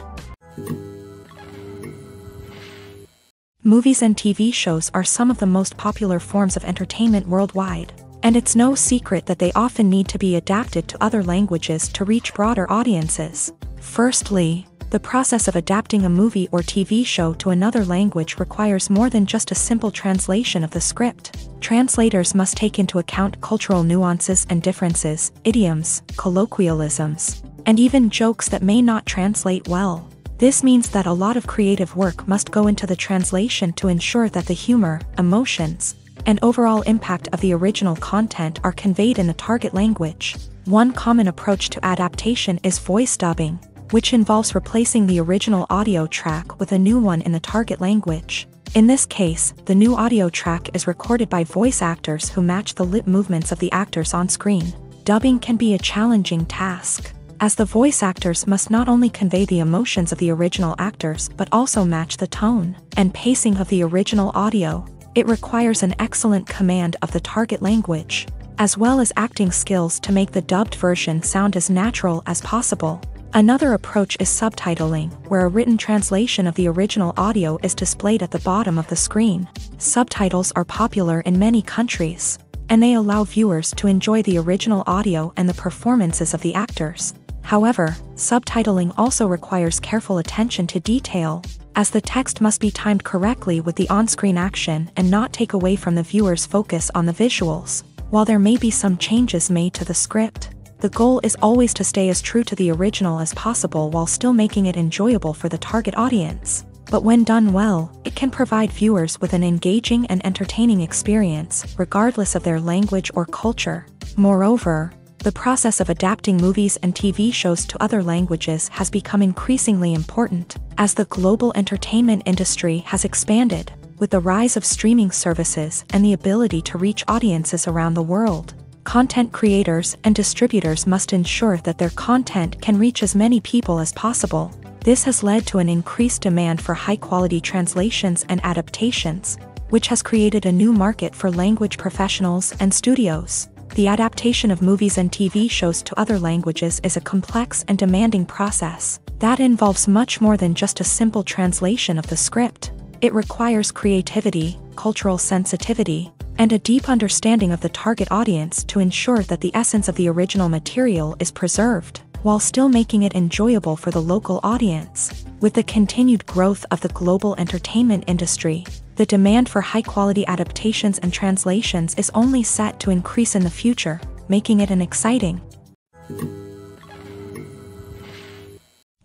Movies and TV shows are some of the most popular forms of entertainment worldwide, and it's no secret that they often need to be adapted to other languages to reach broader audiences. Firstly, the process of adapting a movie or TV show to another language requires more than just a simple translation of the script. Translators must take into account cultural nuances and differences, idioms, colloquialisms, and even jokes that may not translate well. This means that a lot of creative work must go into the translation to ensure that the humor, emotions, and overall impact of the original content are conveyed in the target language. One common approach to adaptation is voice dubbing, which involves replacing the original audio track with a new one in the target language. In this case, the new audio track is recorded by voice actors who match the lip movements of the actors on screen. Dubbing can be a challenging task, as the voice actors must not only convey the emotions of the original actors but also match the tone and pacing of the original audio. It requires an excellent command of the target language, as well as acting skills to make the dubbed version sound as natural as possible. Another approach is subtitling, where a written translation of the original audio is displayed at the bottom of the screen. Subtitles are popular in many countries, and they allow viewers to enjoy the original audio and the performances of the actors. However, subtitling also requires careful attention to detail, as the text must be timed correctly with the on-screen action and not take away from the viewer's focus on the visuals. While there may be some changes made to the script, the goal is always to stay as true to the original as possible while still making it enjoyable for the target audience. But when done well, it can provide viewers with an engaging and entertaining experience, regardless of their language or culture. Moreover, the process of adapting movies and TV shows to other languages has become increasingly important, as the global entertainment industry has expanded, with the rise of streaming services and the ability to reach audiences around the world. Content creators and distributors must ensure that their content can reach as many people as possible. This has led to an increased demand for high-quality translations and adaptations, which has created a new market for language professionals and studios. The adaptation of movies and TV shows to other languages is a complex and demanding process that involves much more than just a simple translation of the script. It requires creativity, cultural sensitivity, and a deep understanding of the target audience to ensure that the essence of the original material is preserved, while still making it enjoyable for the local audience. With the continued growth of the global entertainment industry, the demand for high-quality adaptations and translations is only set to increase in the future, making it an exciting.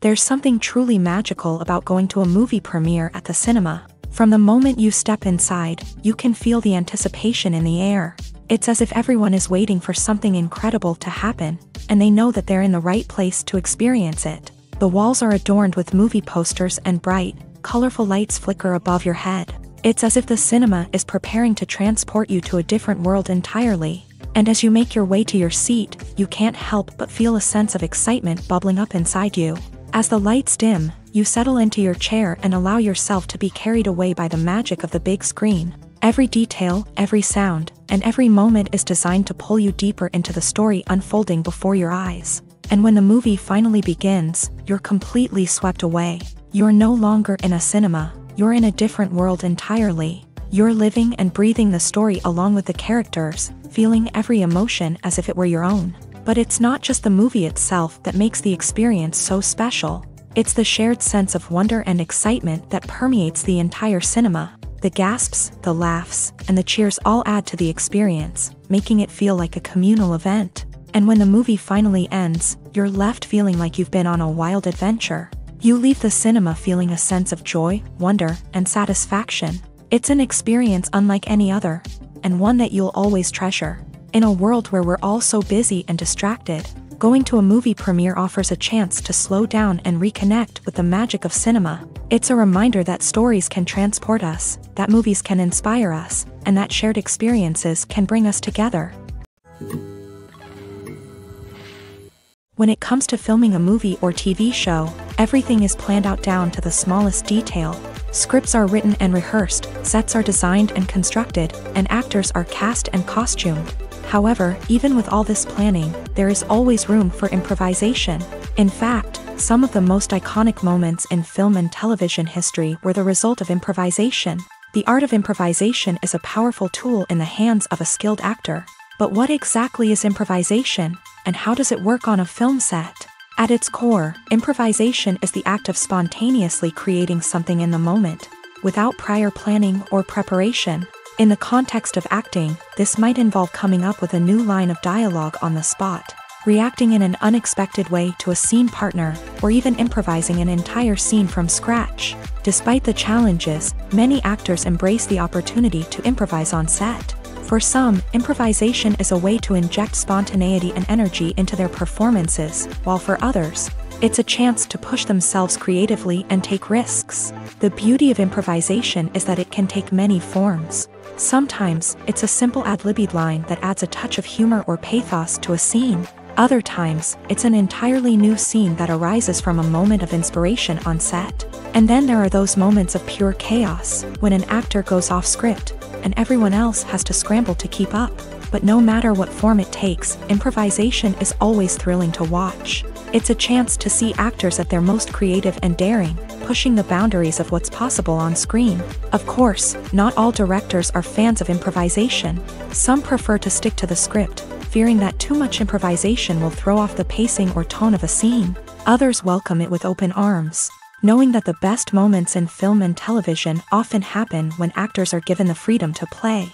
There's something truly magical about going to a movie premiere at the cinema. From the moment you step inside, you can feel the anticipation in the air. It's as if everyone is waiting for something incredible to happen, and they know that they're in the right place to experience it. The walls are adorned with movie posters and bright, colorful lights flicker above your head. It's as if the cinema is preparing to transport you to a different world entirely. And as you make your way to your seat, you can't help but feel a sense of excitement bubbling up inside you. As the lights dim, you settle into your chair and allow yourself to be carried away by the magic of the big screen. Every detail, every sound, and every moment is designed to pull you deeper into the story unfolding before your eyes. And when the movie finally begins, you're completely swept away. You're no longer in a cinema, you're in a different world entirely. You're living and breathing the story along with the characters, feeling every emotion as if it were your own. But it's not just the movie itself that makes the experience so special. It's the shared sense of wonder and excitement that permeates the entire cinema. The gasps, the laughs, and the cheers all add to the experience, making it feel like a communal event. And when the movie finally ends, you're left feeling like you've been on a wild adventure. You leave the cinema feeling a sense of joy, wonder, and satisfaction. It's an experience unlike any other, and one that you'll always treasure. In a world where we're all so busy and distracted, going to a movie premiere offers a chance to slow down and reconnect with the magic of cinema. It's a reminder that stories can transport us, that movies can inspire us, and that shared experiences can bring us together. When it comes to filming a movie or TV show, everything is planned out down to the smallest detail. Scripts are written and rehearsed, sets are designed and constructed, and actors are cast and costumed. However, even with all this planning, there is always room for improvisation. In fact, some of the most iconic moments in film and television history were the result of improvisation. The art of improvisation is a powerful tool in the hands of a skilled actor. But what exactly is improvisation, and how does it work on a film set? At its core, improvisation is the act of spontaneously creating something in the moment, without prior planning or preparation. In the context of acting, this might involve coming up with a new line of dialogue on the spot, reacting in an unexpected way to a scene partner, or even improvising an entire scene from scratch. Despite the challenges, many actors embrace the opportunity to improvise on set. For some, improvisation is a way to inject spontaneity and energy into their performances, while for others, it's a chance to push themselves creatively and take risks. The beauty of improvisation is that it can take many forms. Sometimes, it's a simple ad-libbed line that adds a touch of humor or pathos to a scene. Other times, it's an entirely new scene that arises from a moment of inspiration on set. And then there are those moments of pure chaos, when an actor goes off script, and everyone else has to scramble to keep up. But no matter what form it takes, improvisation is always thrilling to watch. It's a chance to see actors at their most creative and daring, pushing the boundaries of what's possible on screen. Of course, not all directors are fans of improvisation. Some prefer to stick to the script, fearing that too much improvisation will throw off the pacing or tone of a scene. Others welcome it with open arms, knowing that the best moments in film and television often happen when actors are given the freedom to play.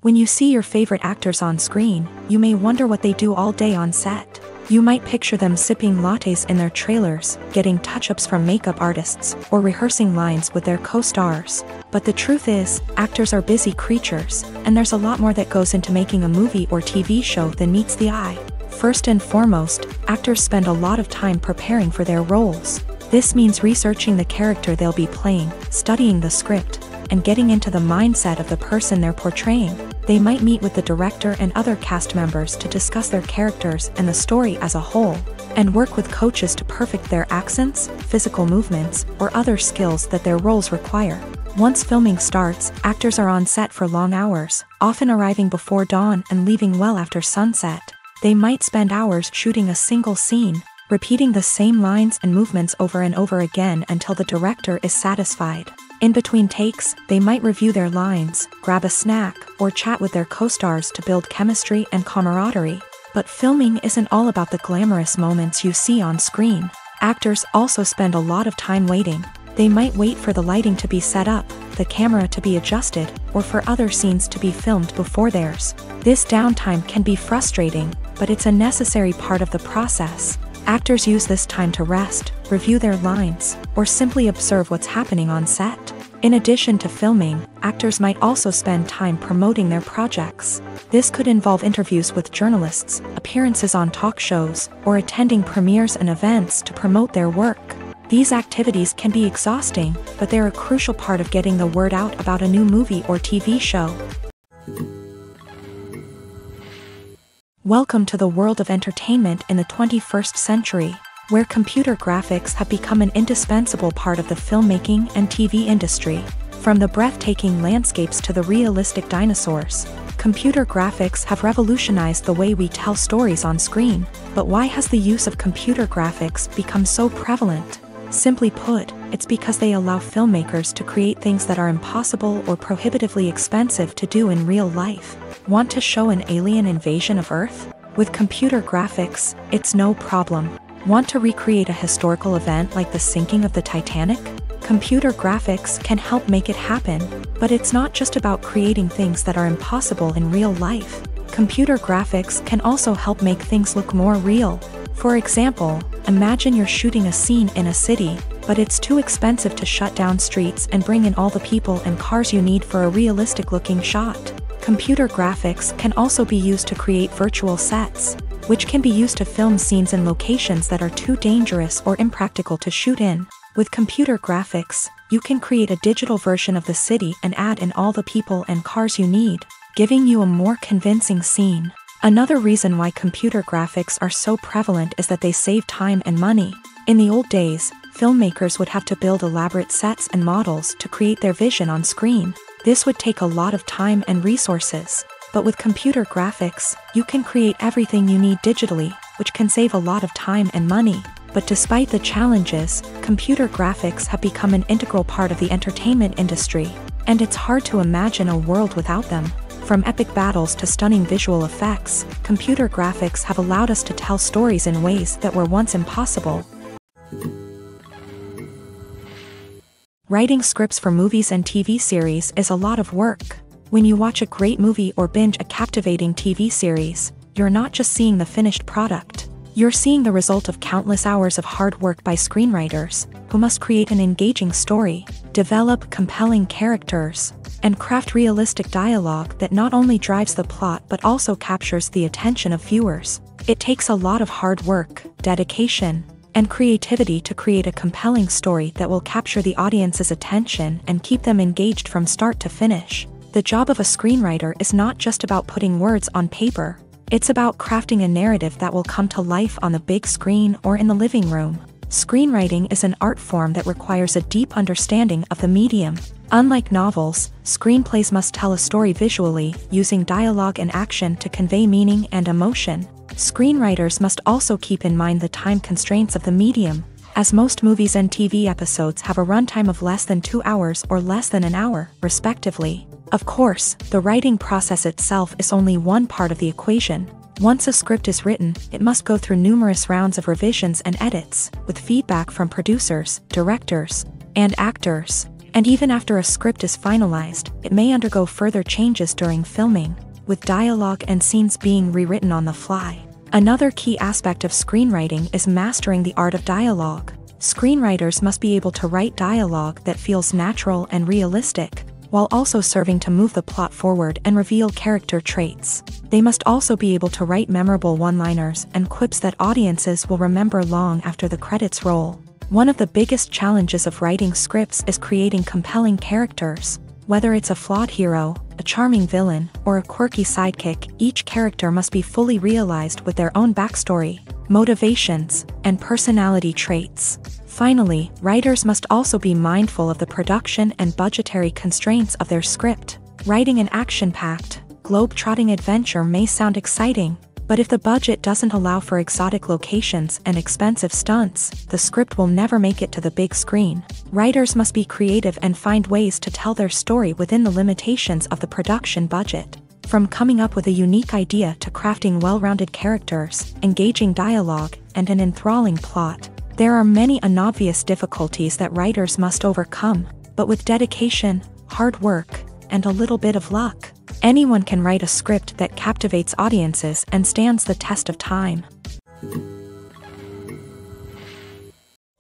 When you see your favorite actors on screen, you may wonder what they do all day on set. You might picture them sipping lattes in their trailers, getting touch-ups from makeup artists, or rehearsing lines with their co-stars. But the truth is, actors are busy creatures, and there's a lot more that goes into making a movie or TV show than meets the eye. First and foremost, actors spend a lot of time preparing for their roles. This means researching the character they'll be playing, studying the script, and getting into the mindset of the person they're portraying. They might meet with the director and other cast members to discuss their characters and the story as a whole, and work with coaches to perfect their accents, physical movements, or other skills that their roles require. Once filming starts, actors are on set for long hours, often arriving before dawn and leaving well after sunset. They might spend hours shooting a single scene, repeating the same lines and movements over and over again until the director is satisfied. In between takes, they might review their lines, grab a snack, or chat with their co-stars to build chemistry and camaraderie. But filming isn't all about the glamorous moments you see on screen. Actors also spend a lot of time waiting. They might wait for the lighting to be set up, the camera to be adjusted, or for other scenes to be filmed before theirs. This downtime can be frustrating, but it's a necessary part of the process. Actors use this time to rest, review their lines, or simply observe what's happening on set. In addition to filming, actors might also spend time promoting their projects. This could involve interviews with journalists, appearances on talk shows, or attending premieres and events to promote their work. These activities can be exhausting, but they're a crucial part of getting the word out about a new movie or TV show. Welcome to the world of entertainment in the 21st century, where computer graphics have become an indispensable part of the filmmaking and TV industry. From the breathtaking landscapes to the realistic dinosaurs, computer graphics have revolutionized the way we tell stories on screen. But why has the use of computer graphics become so prevalent? Simply put, it's because they allow filmmakers to create things that are impossible or prohibitively expensive to do in real life. Want to show an alien invasion of Earth? With computer graphics, it's no problem. Want to recreate a historical event like the sinking of the Titanic? Computer graphics can help make it happen. But it's not just about creating things that are impossible in real life. Computer graphics can also help make things look more real. For example, imagine you're shooting a scene in a city, but it's too expensive to shut down streets and bring in all the people and cars you need for a realistic-looking shot. Computer graphics can also be used to create virtual sets, which can be used to film scenes in locations that are too dangerous or impractical to shoot in. With computer graphics, you can create a digital version of the city and add in all the people and cars you need, giving you a more convincing scene. Another reason why computer graphics are so prevalent is that they save time and money. In the old days, filmmakers would have to build elaborate sets and models to create their vision on screen. This would take a lot of time and resources. But with computer graphics, you can create everything you need digitally, which can save a lot of time and money. But despite the challenges, computer graphics have become an integral part of the entertainment industry, and it's hard to imagine a world without them. From epic battles to stunning visual effects, computer graphics have allowed us to tell stories in ways that were once impossible. Writing scripts for movies and TV series is a lot of work. When you watch a great movie or binge a captivating TV series, you're not just seeing the finished product. You're seeing the result of countless hours of hard work by screenwriters, who must create an engaging story, develop compelling characters, and craft realistic dialogue that not only drives the plot but also captures the attention of viewers. It takes a lot of hard work, dedication, and creativity to create a compelling story that will capture the audience's attention and keep them engaged from start to finish. The job of a screenwriter is not just about putting words on paper. It's about crafting a narrative that will come to life on the big screen or in the living room. Screenwriting is an art form that requires a deep understanding of the medium. Unlike novels, screenplays must tell a story visually, using dialogue and action to convey meaning and emotion. Screenwriters must also keep in mind the time constraints of the medium, as most movies and TV episodes have a runtime of less than 2 hours or less than an hour, respectively. Of course, the writing process itself is only one part of the equation. Once a script is written, it must go through numerous rounds of revisions and edits, with feedback from producers, directors, and actors. And even after a script is finalized, it may undergo further changes during filming, with dialogue and scenes being rewritten on the fly. Another key aspect of screenwriting is mastering the art of dialogue. Screenwriters must be able to write dialogue that feels natural and realistic, while also serving to move the plot forward and reveal character traits. They must also be able to write memorable one-liners and quips that audiences will remember long after the credits roll. One of the biggest challenges of writing scripts is creating compelling characters. Whether it's a flawed hero, a charming villain, or a quirky sidekick, each character must be fully realized with their own backstory, motivations, and personality traits. Finally, writers must also be mindful of the production and budgetary constraints of their script. Writing an action-packed, globe-trotting adventure may sound exciting, but if the budget doesn't allow for exotic locations and expensive stunts, the script will never make it to the big screen. Writers must be creative and find ways to tell their story within the limitations of the production budget. From coming up with a unique idea to crafting well-rounded characters, engaging dialogue, and an enthralling plot, there are many unobvious difficulties that writers must overcome, but with dedication, hard work, and a little bit of luck, anyone can write a script that captivates audiences and stands the test of time.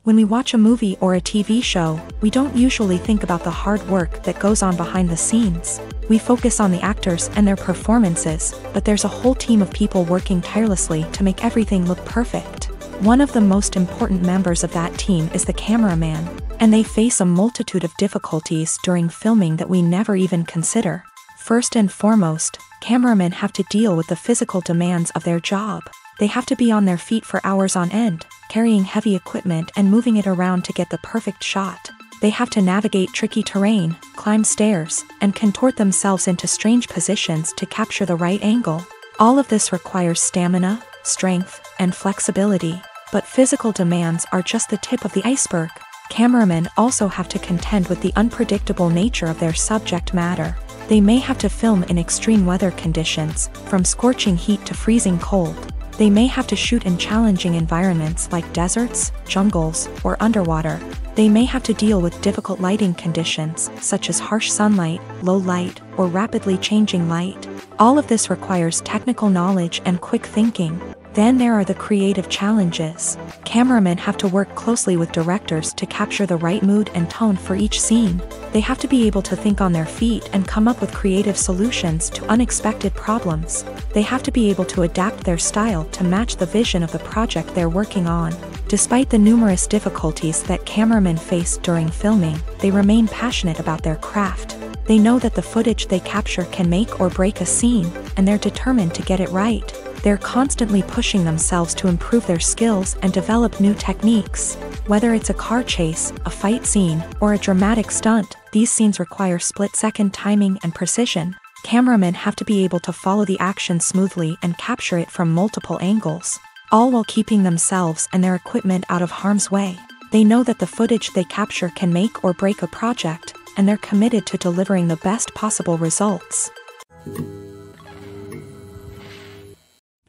When we watch a movie or a TV show, we don't usually think about the hard work that goes on behind the scenes. We focus on the actors and their performances, but there's a whole team of people working tirelessly to make everything look perfect. One of the most important members of that team is the cameraman, and they face a multitude of difficulties during filming that we never even consider. First and foremost, cameramen have to deal with the physical demands of their job. They have to be on their feet for hours on end, carrying heavy equipment and moving it around to get the perfect shot. They have to navigate tricky terrain, climb stairs, and contort themselves into strange positions to capture the right angle. All of this requires stamina, strength, and flexibility. But physical demands are just the tip of the iceberg. Cameramen also have to contend with the unpredictable nature of their subject matter. They may have to film in extreme weather conditions, from scorching heat to freezing cold. They may have to shoot in challenging environments like deserts, jungles, or underwater. They may have to deal with difficult lighting conditions, such as harsh sunlight, low light, or rapidly changing light. All of this requires technical knowledge and quick thinking. Then there are the creative challenges. Cameramen have to work closely with directors to capture the right mood and tone for each scene. They have to be able to think on their feet and come up with creative solutions to unexpected problems. They have to be able to adapt their style to match the vision of the project they're working on. Despite the numerous difficulties that cameramen face during filming, they remain passionate about their craft. They know that the footage they capture can make or break a scene, and they're determined to get it right. They're constantly pushing themselves to improve their skills and develop new techniques. Whether it's a car chase, a fight scene, or a dramatic stunt, these scenes require split-second timing and precision. Cameramen have to be able to follow the action smoothly and capture it from multiple angles, all while keeping themselves and their equipment out of harm's way. They know that the footage they capture can make or break a project, and they're committed to delivering the best possible results.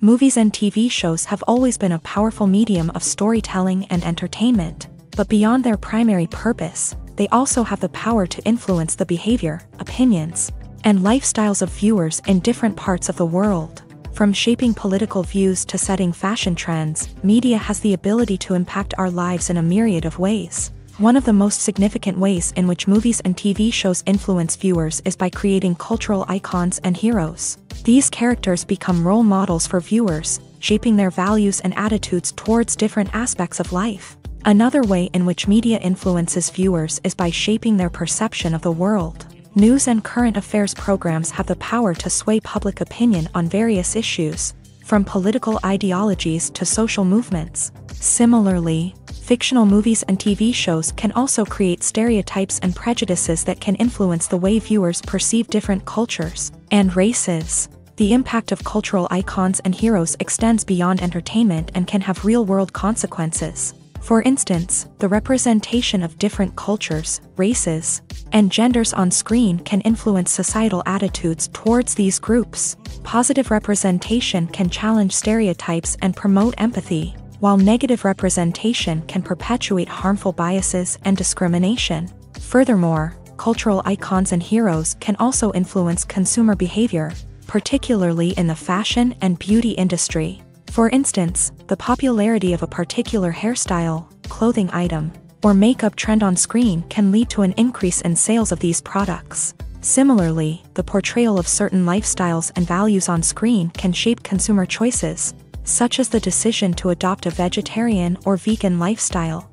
Movies and TV shows have always been a powerful medium of storytelling and entertainment, but beyond their primary purpose, they also have the power to influence the behavior, opinions, and lifestyles of viewers in different parts of the world. From shaping political views to setting fashion trends, media has the ability to impact our lives in a myriad of ways. One of the most significant ways in which movies and TV shows influence viewers is by creating cultural icons and heroes. These characters become role models for viewers, shaping their values and attitudes towards different aspects of life. Another way in which media influences viewers is by shaping their perception of the world. News and current affairs programs have the power to sway public opinion on various issues, from political ideologies to social movements. Similarly, fictional movies and TV shows can also create stereotypes and prejudices that can influence the way viewers perceive different cultures and races. The impact of cultural icons and heroes extends beyond entertainment and can have real-world consequences. For instance, the representation of different cultures, races, and genders on screen can influence societal attitudes towards these groups. Positive representation can challenge stereotypes and promote empathy, while negative representation can perpetuate harmful biases and discrimination. Furthermore, cultural icons and heroes can also influence consumer behavior, particularly in the fashion and beauty industry. For instance, the popularity of a particular hairstyle, clothing item, or makeup trend on screen can lead to an increase in sales of these products. Similarly, the portrayal of certain lifestyles and values on screen can shape consumer choices, such as the decision to adopt a vegetarian or vegan lifestyle.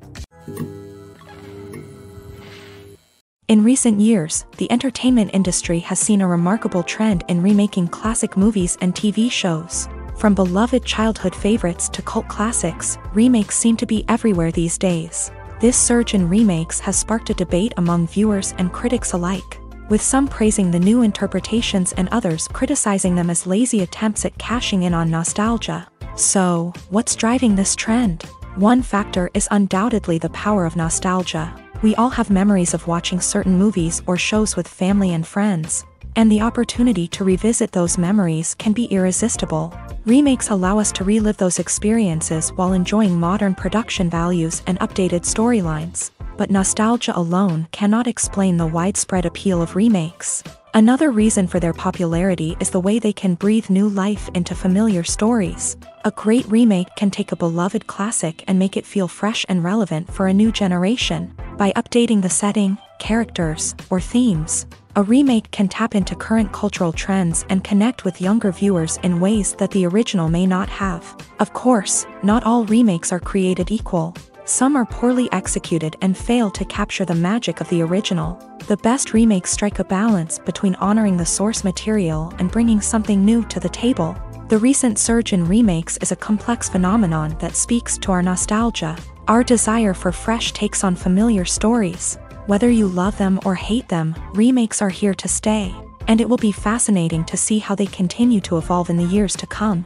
In recent years, the entertainment industry has seen a remarkable trend in remaking classic movies and TV shows. From beloved childhood favorites to cult classics, remakes seem to be everywhere these days. This surge in remakes has sparked a debate among viewers and critics alike, with some praising the new interpretations and others criticizing them as lazy attempts at cashing in on nostalgia. So, what's driving this trend? One factor is undoubtedly the power of nostalgia. We all have memories of watching certain movies or shows with family and friends, and the opportunity to revisit those memories can be irresistible. Remakes allow us to relive those experiences while enjoying modern production values and updated storylines, but nostalgia alone cannot explain the widespread appeal of remakes. Another reason for their popularity is the way they can breathe new life into familiar stories. A great remake can take a beloved classic and make it feel fresh and relevant for a new generation. By updating the setting, characters, or themes, a remake can tap into current cultural trends and connect with younger viewers in ways that the original may not have. Of course, not all remakes are created equal. Some are poorly executed and fail to capture the magic of the original. The best remakes strike a balance between honoring the source material and bringing something new to the table. The recent surge in remakes is a complex phenomenon that speaks to our nostalgia, our desire for fresh takes on familiar stories. Whether you love them or hate them, remakes are here to stay, and it will be fascinating to see how they continue to evolve in the years to come.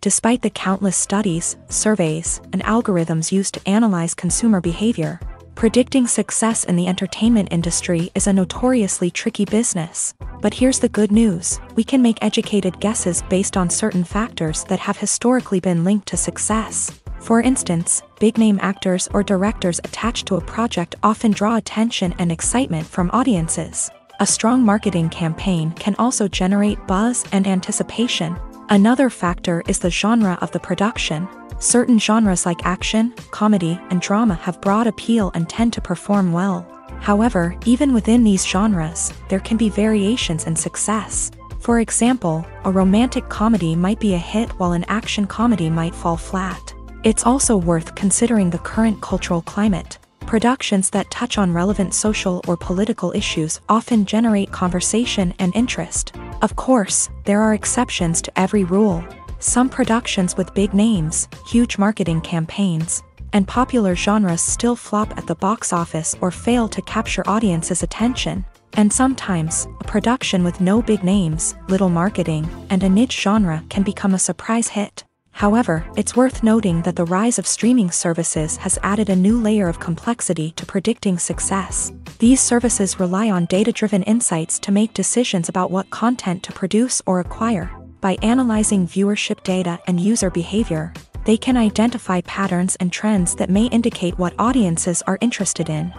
Despite the countless studies, surveys, and algorithms used to analyze consumer behavior, predicting success in the entertainment industry is a notoriously tricky business. But here's the good news: we can make educated guesses based on certain factors that have historically been linked to success. For instance, big-name actors or directors attached to a project often draw attention and excitement from audiences. A strong marketing campaign can also generate buzz and anticipation. Another factor is the genre of the production. Certain genres like action, comedy, and drama have broad appeal and tend to perform well. However, even within these genres, there can be variations in success. For example, a romantic comedy might be a hit while an action comedy might fall flat. It's also worth considering the current cultural climate. Productions that touch on relevant social or political issues often generate conversation and interest. Of course, there are exceptions to every rule. Some productions with big names, huge marketing campaigns, and popular genres still flop at the box office or fail to capture audiences' attention. And sometimes, a production with no big names, little marketing, and a niche genre can become a surprise hit. However, it's worth noting that the rise of streaming services has added a new layer of complexity to predicting success. These services rely on data-driven insights to make decisions about what content to produce or acquire. By analyzing viewership data and user behavior, they can identify patterns and trends that may indicate what audiences are interested in.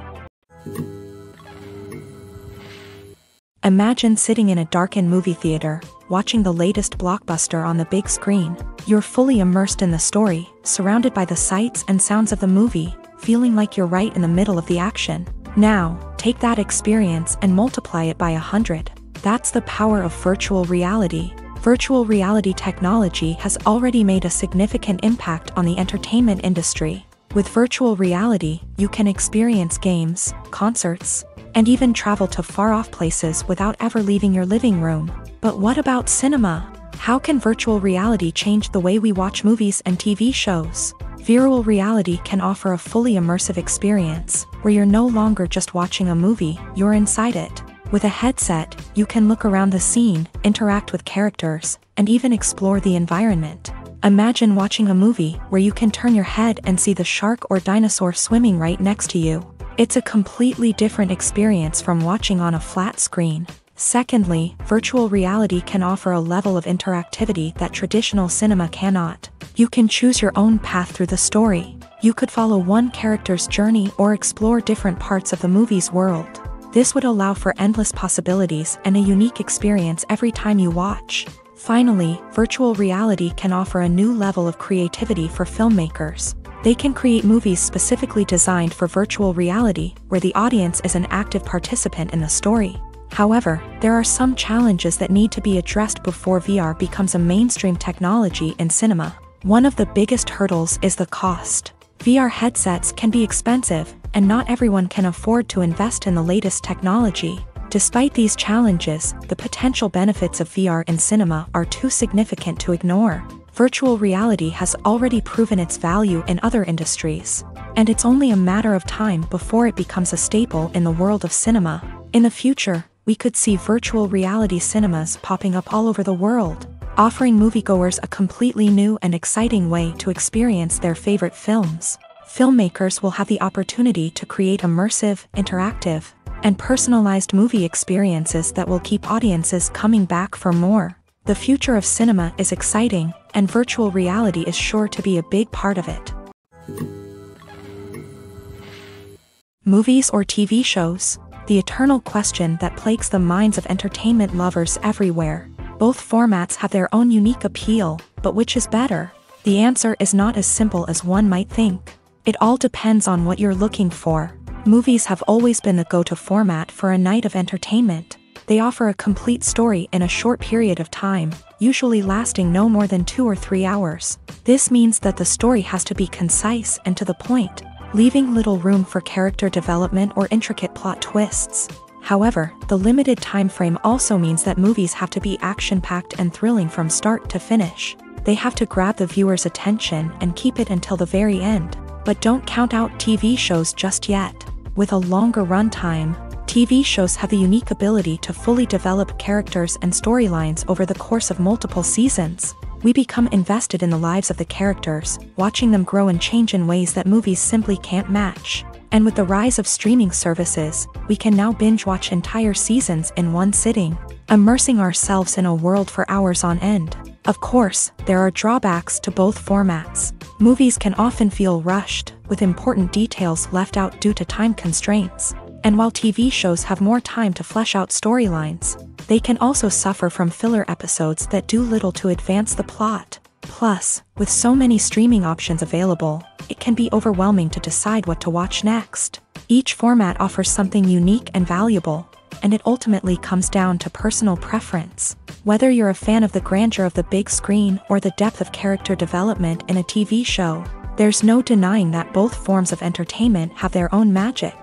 Imagine sitting in a darkened movie theater, watching the latest blockbuster on the big screen. You're fully immersed in the story, surrounded by the sights and sounds of the movie, feeling like you're right in the middle of the action. Now, take that experience and multiply it by 100. That's the power of virtual reality. Virtual reality technology has already made a significant impact on the entertainment industry. With virtual reality, you can experience games, concerts, and even travel to far-off places without ever leaving your living room. But what about cinema? How can virtual reality change the way we watch movies and TV shows? Virtual reality can offer a fully immersive experience, where you're no longer just watching a movie, you're inside it. With a headset, you can look around the scene, interact with characters, and even explore the environment. Imagine watching a movie where you can turn your head and see the shark or dinosaur swimming right next to you. It's a completely different experience from watching on a flat screen. Secondly, virtual reality can offer a level of interactivity that traditional cinema cannot. You can choose your own path through the story. You could follow one character's journey or explore different parts of the movie's world. This would allow for endless possibilities and a unique experience every time you watch. Finally, virtual reality can offer a new level of creativity for filmmakers. They can create movies specifically designed for virtual reality, where the audience is an active participant in the story. However, there are some challenges that need to be addressed before VR becomes a mainstream technology in cinema. One of the biggest hurdles is the cost. VR headsets can be expensive, and not everyone can afford to invest in the latest technology. Despite these challenges, the potential benefits of VR in cinema are too significant to ignore. Virtual reality has already proven its value in other industries, and it's only a matter of time before it becomes a staple in the world of cinema. In the future, we could see virtual reality cinemas popping up all over the world, offering moviegoers a completely new and exciting way to experience their favorite films. Filmmakers will have the opportunity to create immersive, interactive, and personalized movie experiences that will keep audiences coming back for more. The future of cinema is exciting, and virtual reality is sure to be a big part of it. Movies or TV shows? The eternal question that plagues the minds of entertainment lovers everywhere. Both formats have their own unique appeal, but which is better? The answer is not as simple as one might think. It all depends on what you're looking for. Movies have always been the go-to format for a night of entertainment. They offer a complete story in a short period of time, usually lasting no more than 2 or 3 hours. This means that the story has to be concise and to the point, leaving little room for character development or intricate plot twists. However, the limited time frame also means that movies have to be action-packed and thrilling from start to finish. They have to grab the viewer's attention and keep it until the very end. But don't count out TV shows just yet. With a longer runtime, TV shows have the unique ability to fully develop characters and storylines over the course of multiple seasons. We become invested in the lives of the characters, watching them grow and change in ways that movies simply can't match. And with the rise of streaming services, we can now binge-watch entire seasons in one sitting, immersing ourselves in a world for hours on end. Of course, there are drawbacks to both formats. Movies can often feel rushed, with important details left out due to time constraints. And while TV shows have more time to flesh out storylines, they can also suffer from filler episodes that do little to advance the plot. Plus, with so many streaming options available, it can be overwhelming to decide what to watch next. Each format offers something unique and valuable, and it ultimately comes down to personal preference. Whether you're a fan of the grandeur of the big screen or the depth of character development in a TV show, There's no denying that both forms of entertainment have their own magic.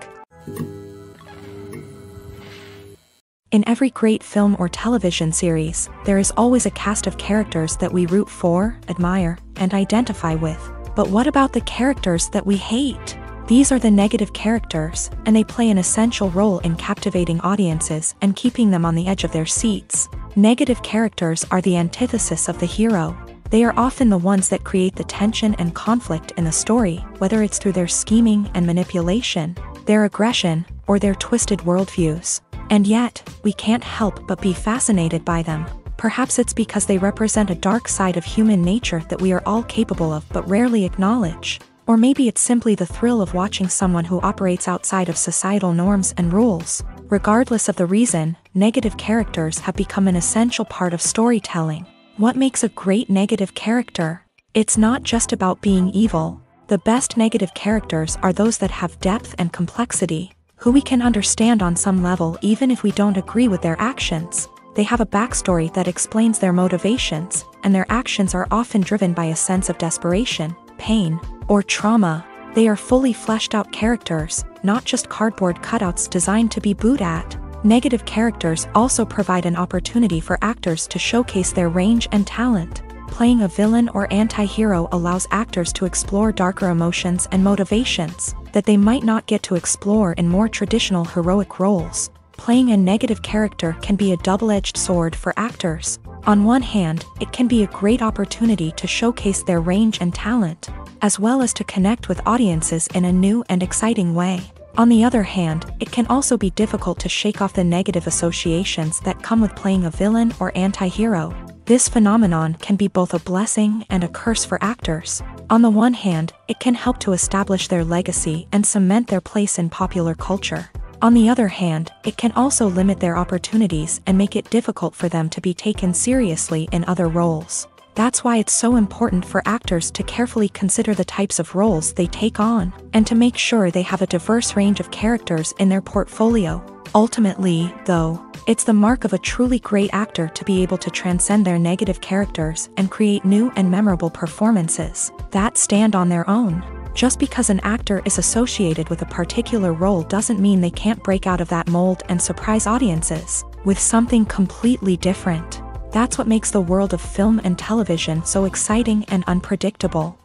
In every great film or television series, there is always a cast of characters that we root for, admire, and identify with. But what about the characters that we hate? These are the negative characters, and they play an essential role in captivating audiences and keeping them on the edge of their seats. Negative characters are the antithesis of the hero. They are often the ones that create the tension and conflict in the story, whether it's through their scheming and manipulation, their aggression, or their twisted worldviews. And yet, we can't help but be fascinated by them. Perhaps it's because they represent a dark side of human nature that we are all capable of but rarely acknowledge. Or maybe it's simply the thrill of watching someone who operates outside of societal norms and rules. Regardless of the reason, negative characters have become an essential part of storytelling. What makes a great negative character? It's not just about being evil. The best negative characters are those that have depth and complexity, who we can understand on some level even if we don't agree with their actions. They have a backstory that explains their motivations, and their actions are often driven by a sense of desperation, pain, or trauma. They are fully fleshed out characters, not just cardboard cutouts designed to be booed at. Negative characters also provide an opportunity for actors to showcase their range and talent. Playing a villain or anti-hero allows actors to explore darker emotions and motivations that they might not get to explore in more traditional heroic roles. Playing a negative character can be a double-edged sword for actors. On one hand, it can be a great opportunity to showcase their range and talent, as well as to connect with audiences in a new and exciting way. On the other hand, it can also be difficult to shake off the negative associations that come with playing a villain or anti-hero. This phenomenon can be both a blessing and a curse for actors. On the one hand, it can help to establish their legacy and cement their place in popular culture. On the other hand, it can also limit their opportunities and make it difficult for them to be taken seriously in other roles. That's why it's so important for actors to carefully consider the types of roles they take on, and to make sure they have a diverse range of characters in their portfolio. Ultimately, though, it's the mark of a truly great actor to be able to transcend their negative characters and create new and memorable performances that stand on their own. Just because an actor is associated with a particular role doesn't mean they can't break out of that mold and surprise audiences with something completely different. That's what makes the world of film and television so exciting and unpredictable.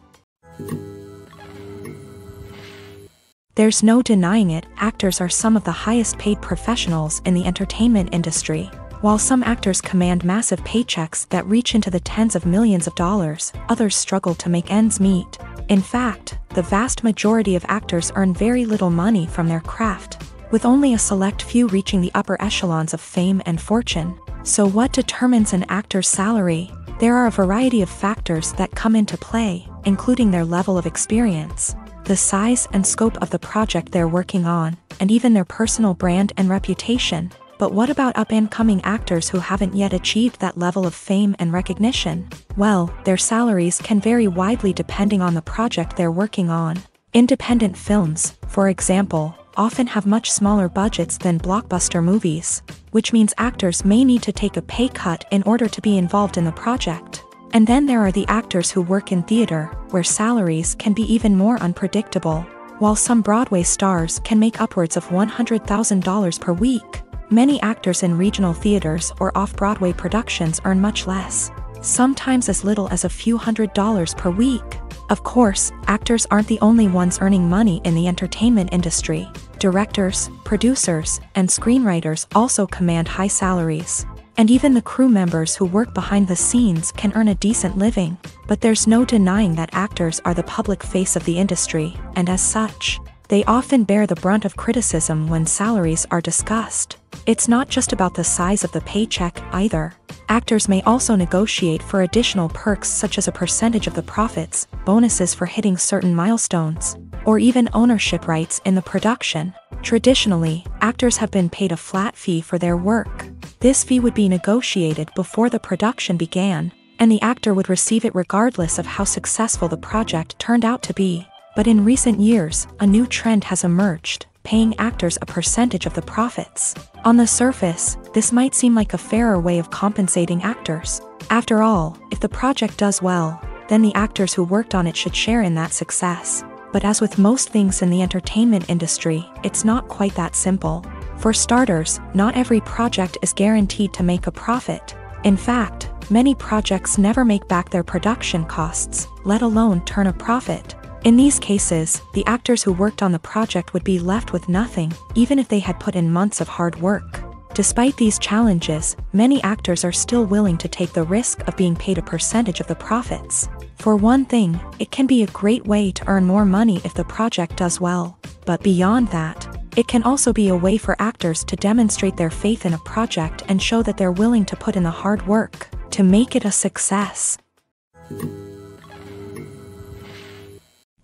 There's no denying it, actors are some of the highest paid professionals in the entertainment industry. While some actors command massive paychecks that reach into the tens of millions of dollars, others struggle to make ends meet. In fact, the vast majority of actors earn very little money from their craft, with only a select few reaching the upper echelons of fame and fortune. So what determines an actor's salary? There are a variety of factors that come into play, including their level of experience, the size and scope of the project they're working on, and even their personal brand and reputation. But what about up-and-coming actors who haven't yet achieved that level of fame and recognition? Well, their salaries can vary widely depending on the project they're working on. Independent films, for example, often have much smaller budgets than blockbuster movies, which means actors may need to take a pay cut in order to be involved in the project. And then there are the actors who work in theater, where salaries can be even more unpredictable. While some Broadway stars can make upwards of $100,000 per week, many actors in regional theaters or off-Broadway productions earn much less, sometimes as little as a few $100s per week. Of course, actors aren't the only ones earning money in the entertainment industry. Directors, producers, and screenwriters also command high salaries. And even the crew members who work behind the scenes can earn a decent living. But there's no denying that actors are the public face of the industry, and as such, they often bear the brunt of criticism when salaries are discussed. It's not just about the size of the paycheck, either. Actors may also negotiate for additional perks such as a percentage of the profits, bonuses for hitting certain milestones, or even ownership rights in the production. Traditionally, actors have been paid a flat fee for their work. This fee would be negotiated before the production began, and the actor would receive it regardless of how successful the project turned out to be. But in recent years, a new trend has emerged, paying actors a percentage of the profits. On the surface, this might seem like a fairer way of compensating actors. After all, if the project does well, then the actors who worked on it should share in that success. But as with most things in the entertainment industry, it's not quite that simple. For starters, not every project is guaranteed to make a profit. In fact, many projects never make back their production costs, let alone turn a profit. In these cases, the actors who worked on the project would be left with nothing, even if they had put in months of hard work. Despite these challenges, many actors are still willing to take the risk of being paid a percentage of the profits. For one thing, it can be a great way to earn more money if the project does well. But beyond that, it can also be a way for actors to demonstrate their faith in a project and show that they're willing to put in the hard work to make it a success.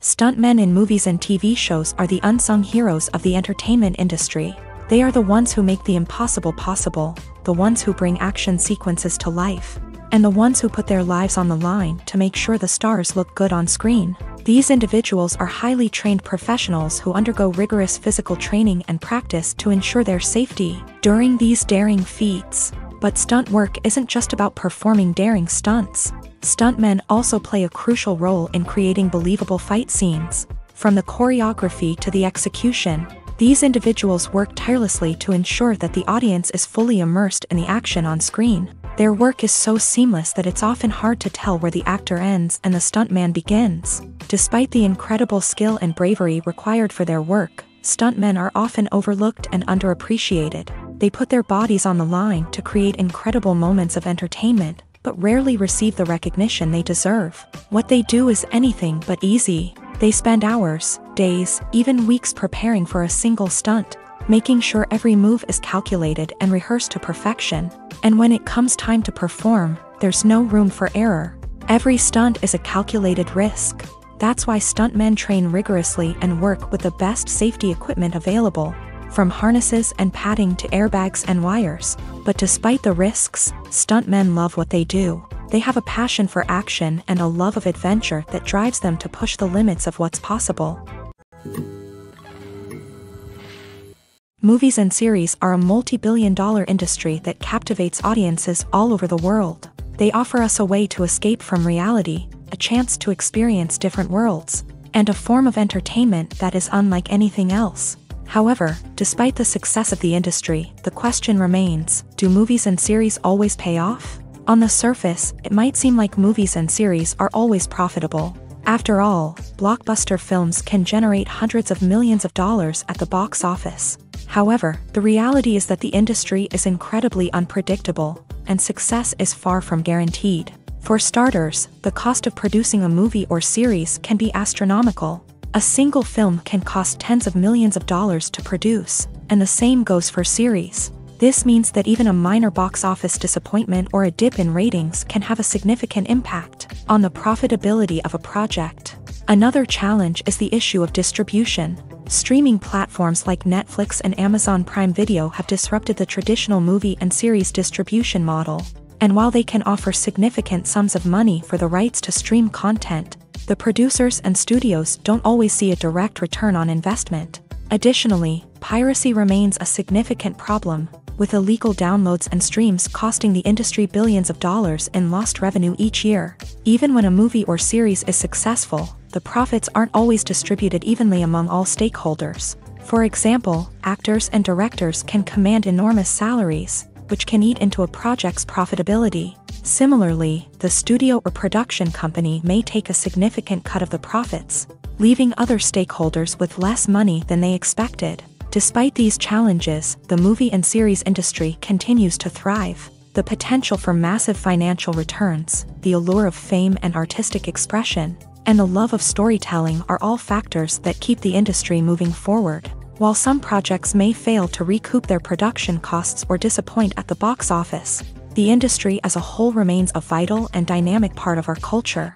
Stuntmen in movies and TV shows are the unsung heroes of the entertainment industry. They are the ones who make the impossible possible, the ones who bring action sequences to life, and the ones who put their lives on the line to make sure the stars look good on screen. These individuals are highly trained professionals who undergo rigorous physical training and practice to ensure their safety during these daring feats. But stunt work isn't just about performing daring stunts. Stuntmen also play a crucial role in creating believable fight scenes. From the choreography to the execution, these individuals work tirelessly to ensure that the audience is fully immersed in the action on screen. Their work is so seamless that it's often hard to tell where the actor ends and the stuntman begins. Despite the incredible skill and bravery required for their work, stuntmen are often overlooked and underappreciated. They put their bodies on the line to create incredible moments of entertainment, but rarely receive the recognition they deserve. What they do is anything but easy. They spend hours, days, even weeks preparing for a single stunt, making sure every move is calculated and rehearsed to perfection. And when it comes time to perform, there's no room for error. Every stunt is a calculated risk. That's why stuntmen train rigorously and work with the best safety equipment available, from harnesses and padding to airbags and wires. But despite the risks, stuntmen love what they do. They have a passion for action and a love of adventure that drives them to push the limits of what's possible. Movies and series are a multi-billion-dollar industry that captivates audiences all over the world. They offer us a way to escape from reality, a chance to experience different worlds, and a form of entertainment that is unlike anything else. However, despite the success of the industry, the question remains, do movies and series always pay off? On the surface, it might seem like movies and series are always profitable. After all, blockbuster films can generate hundreds of millions of dollars at the box office. However, the reality is that the industry is incredibly unpredictable, and success is far from guaranteed. For starters, the cost of producing a movie or series can be astronomical. A single film can cost tens of millions of dollars to produce, and the same goes for series. This means that even a minor box office disappointment or a dip in ratings can have a significant impact on the profitability of a project. Another challenge is the issue of distribution. Streaming platforms like Netflix and Amazon Prime Video have disrupted the traditional movie and series distribution model. And while they can offer significant sums of money for the rights to stream content, the producers and studios don't always see a direct return on investment. Additionally, piracy remains a significant problem, with illegal downloads and streams costing the industry billions of dollars in lost revenue each year. Even when a movie or series is successful, the profits aren't always distributed evenly among all stakeholders. For example, actors and directors can command enormous salaries, which can eat into a project's profitability. Similarly, the studio or production company may take a significant cut of the profits, leaving other stakeholders with less money than they expected. Despite these challenges, the movie and series industry continues to thrive. The potential for massive financial returns, the allure of fame and artistic expression, and the love of storytelling are all factors that keep the industry moving forward. While some projects may fail to recoup their production costs or disappoint at the box office, the industry as a whole remains a vital and dynamic part of our culture.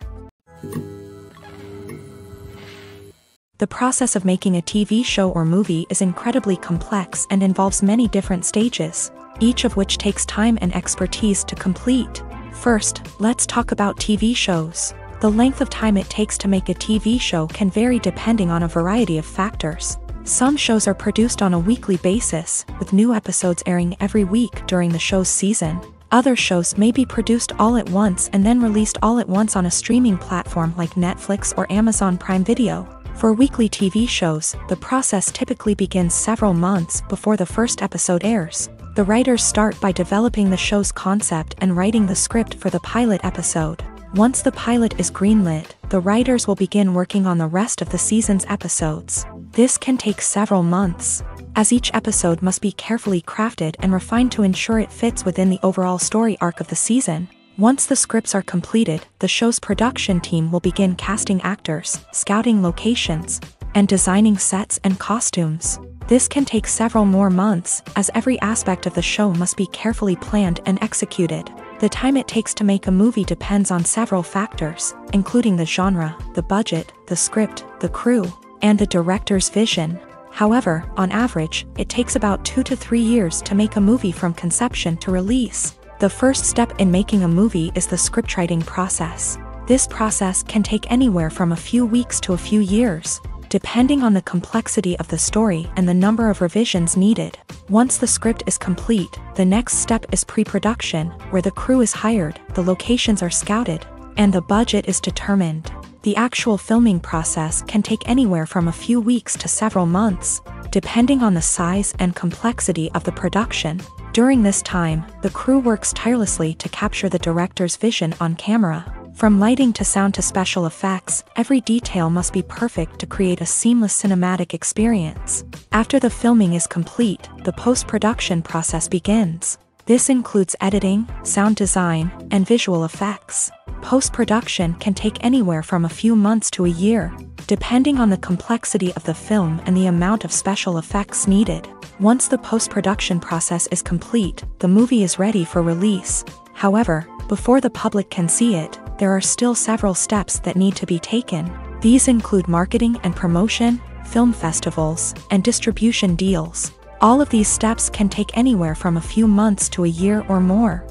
The process of making a TV show or movie is incredibly complex and involves many different stages, each of which takes time and expertise to complete. First, let's talk about TV shows. The length of time it takes to make a TV show can vary depending on a variety of factors. Some shows are produced on a weekly basis, with new episodes airing every week during the show's season. Other shows may be produced all at once and then released all at once on a streaming platform like Netflix or Amazon Prime Video. For weekly TV shows, the process typically begins several months before the first episode airs. The writers start by developing the show's concept and writing the script for the pilot episode. Once the pilot is greenlit, the writers will begin working on the rest of the season's episodes. This can take several months, as each episode must be carefully crafted and refined to ensure it fits within the overall story arc of the season. Once the scripts are completed, the show's production team will begin casting actors, scouting locations, and designing sets and costumes. This can take several more months, as every aspect of the show must be carefully planned and executed. The time it takes to make a movie depends on several factors, including the genre, the budget, the script, the crew, and the director's vision. However, on average, it takes about 2 to 3 years to make a movie from conception to release. The first step in making a movie is the scriptwriting process. This process can take anywhere from a few weeks to a few years, depending on the complexity of the story and the number of revisions needed. Once the script is complete, the next step is pre-production, where the crew is hired, the locations are scouted, and the budget is determined. The actual filming process can take anywhere from a few weeks to several months, depending on the size and complexity of the production. During this time, the crew works tirelessly to capture the director's vision on camera. From lighting to sound to special effects, every detail must be perfect to create a seamless cinematic experience. After the filming is complete, the post-production process begins. This includes editing, sound design, and visual effects. Post-production can take anywhere from a few months to a year, depending on the complexity of the film and the amount of special effects needed. Once the post-production process is complete, the movie is ready for release. However, before the public can see it, there are still several steps that need to be taken. These include marketing and promotion, film festivals, and distribution deals. All of these steps can take anywhere from a few months to a year or more.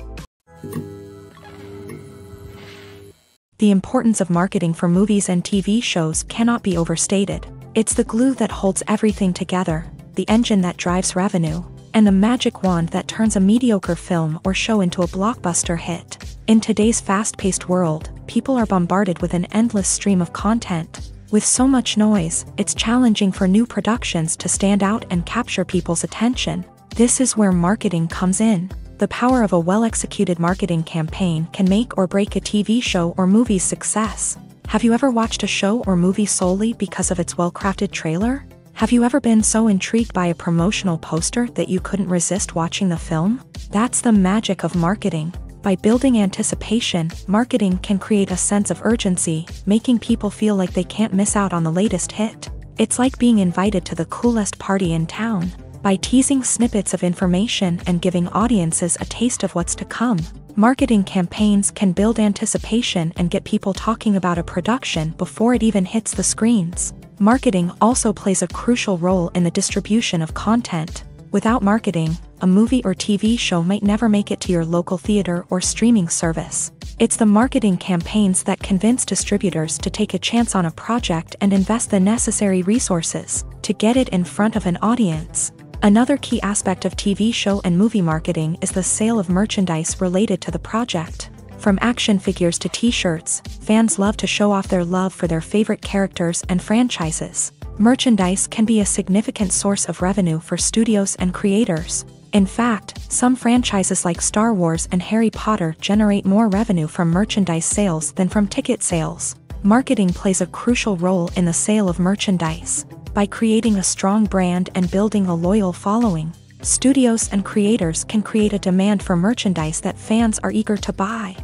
The importance of marketing for movies and TV shows cannot be overstated. It's the glue that holds everything together, the engine that drives revenue, and the magic wand that turns a mediocre film or show into a blockbuster hit. In today's fast-paced world, people are bombarded with an endless stream of content. With so much noise, it's challenging for new productions to stand out and capture people's attention. This is where marketing comes in. The power of a well-executed marketing campaign can make or break a TV show or movie's success. Have you ever watched a show or movie solely because of its well-crafted trailer? Have you ever been so intrigued by a promotional poster that you couldn't resist watching the film? That's the magic of marketing. By building anticipation, marketing can create a sense of urgency, making people feel like they can't miss out on the latest hit. It's like being invited to the coolest party in town. By teasing snippets of information and giving audiences a taste of what's to come, marketing campaigns can build anticipation and get people talking about a production before it even hits the screens. Marketing also plays a crucial role in the distribution of content. Without marketing, a movie or TV show might never make it to your local theater or streaming service. It's the marketing campaigns that convince distributors to take a chance on a project and invest the necessary resources to get it in front of an audience. Another key aspect of TV show and movie marketing is the sale of merchandise related to the project. From action figures to t-shirts, fans love to show off their love for their favorite characters and franchises. Merchandise can be a significant source of revenue for studios and creators. In fact, some franchises like Star Wars and Harry Potter generate more revenue from merchandise sales than from ticket sales. Marketing plays a crucial role in the sale of merchandise. By creating a strong brand and building a loyal following, studios and creators can create a demand for merchandise that fans are eager to buy.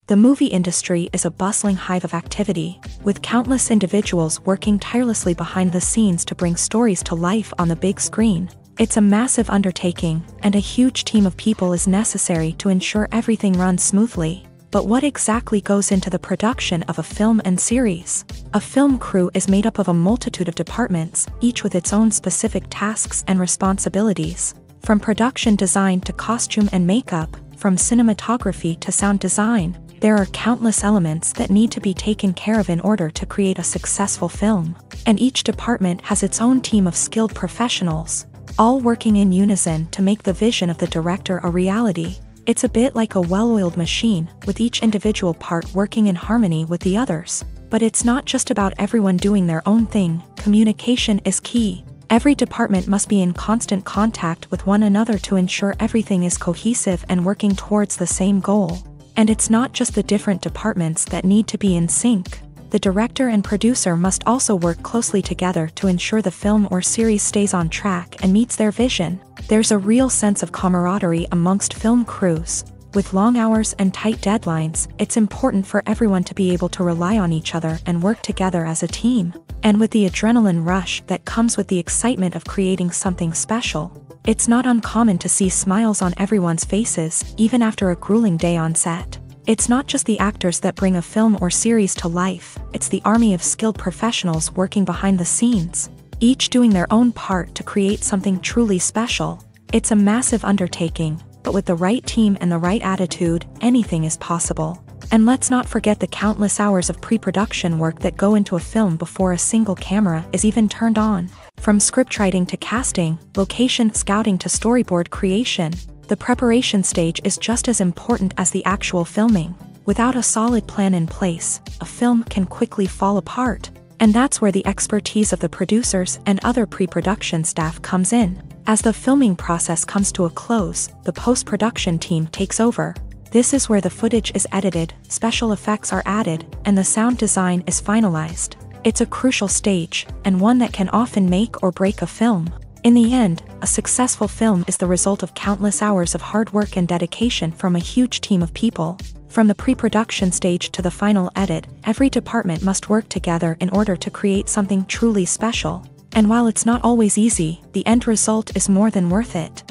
The movie industry is a bustling hive of activity, with countless individuals working tirelessly behind the scenes to bring stories to life on the big screen. It's a massive undertaking, and a huge team of people is necessary to ensure everything runs smoothly. But what exactly goes into the production of a film and series? A film crew is made up of a multitude of departments, each with its own specific tasks and responsibilities. From production design to costume and makeup, from cinematography to sound design, there are countless elements that need to be taken care of in order to create a successful film. And each department has its own team of skilled professionals. all working in unison to make the vision of the director a reality. It's a bit like a well-oiled machine, with each individual part working in harmony with the others. But it's not just about everyone doing their own thing. Communication is key. Every department must be in constant contact with one another to ensure everything is cohesive and working towards the same goal. And it's not just the different departments that need to be in sync. The director and producer must also work closely together to ensure the film or series stays on track and meets their vision. There's a real sense of camaraderie amongst film crews. With long hours and tight deadlines, it's important for everyone to be able to rely on each other and work together as a team. And with the adrenaline rush that comes with the excitement of creating something special, it's not uncommon to see smiles on everyone's faces, even after a grueling day on set. It's not just the actors that bring a film or series to life, it's the army of skilled professionals working behind the scenes, each doing their own part to create something truly special. It's a massive undertaking, but with the right team and the right attitude, anything is possible. And let's not forget the countless hours of pre-production work that go into a film before a single camera is even turned on. From scriptwriting to casting, location scouting to storyboard creation, the preparation stage is just as important as the actual filming. Without a solid plan in place, a film can quickly fall apart. And that's where the expertise of the producers and other pre-production staff comes in. As the filming process comes to a close, the post-production team takes over. This is where the footage is edited, special effects are added, and the sound design is finalized. It's a crucial stage, and one that can often make or break a film. In the end, a successful film is the result of countless hours of hard work and dedication from a huge team of people. From the pre-production stage to the final edit, every department must work together in order to create something truly special. And while it's not always easy, the end result is more than worth it.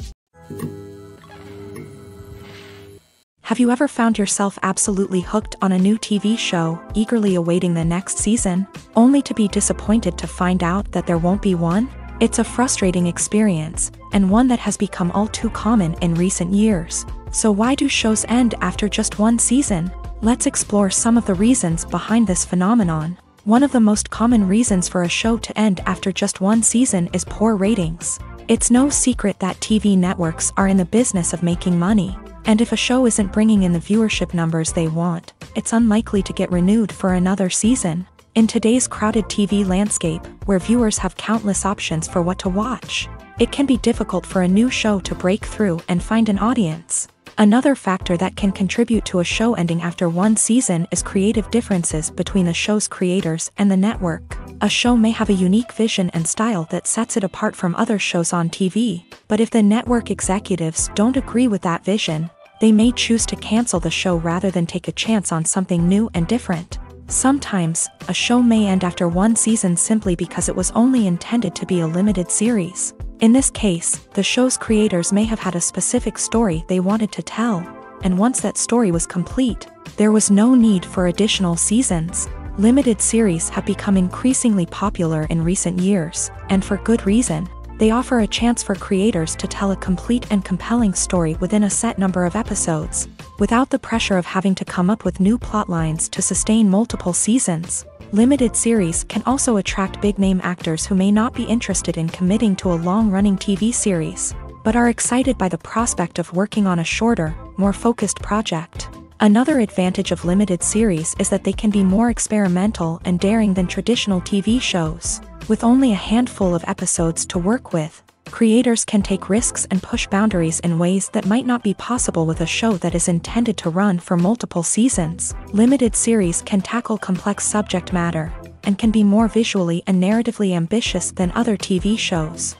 Have you ever found yourself absolutely hooked on a new TV show, eagerly awaiting the next season, only to be disappointed to find out that there won't be one? It's a frustrating experience, and one that has become all too common in recent years. So why do shows end after just one season? Let's explore some of the reasons behind this phenomenon. One of the most common reasons for a show to end after just one season is poor ratings. It's no secret that TV networks are in the business of making money. And if a show isn't bringing in the viewership numbers they want, it's unlikely to get renewed for another season. In today's crowded TV landscape, where viewers have countless options for what to watch, it can be difficult for a new show to break through and find an audience. Another factor that can contribute to a show ending after one season is creative differences between the show's creators and the network. A show may have a unique vision and style that sets it apart from other shows on TV, but if the network executives don't agree with that vision, they may choose to cancel the show rather than take a chance on something new and different. Sometimes, a show may end after one season simply because it was only intended to be a limited series. In this case, the show's creators may have had a specific story they wanted to tell, and once that story was complete, there was no need for additional seasons. Limited series have become increasingly popular in recent years, and for good reason. They offer a chance for creators to tell a complete and compelling story within a set number of episodes, without the pressure of having to come up with new plotlines to sustain multiple seasons. Limited series can also attract big-name actors who may not be interested in committing to a long-running TV series, but are excited by the prospect of working on a shorter, more focused project. Another advantage of limited series is that they can be more experimental and daring than traditional TV shows. With only a handful of episodes to work with, creators can take risks and push boundaries in ways that might not be possible with a show that is intended to run for multiple seasons. Limited series can tackle complex subject matter, and can be more visually and narratively ambitious than other TV shows.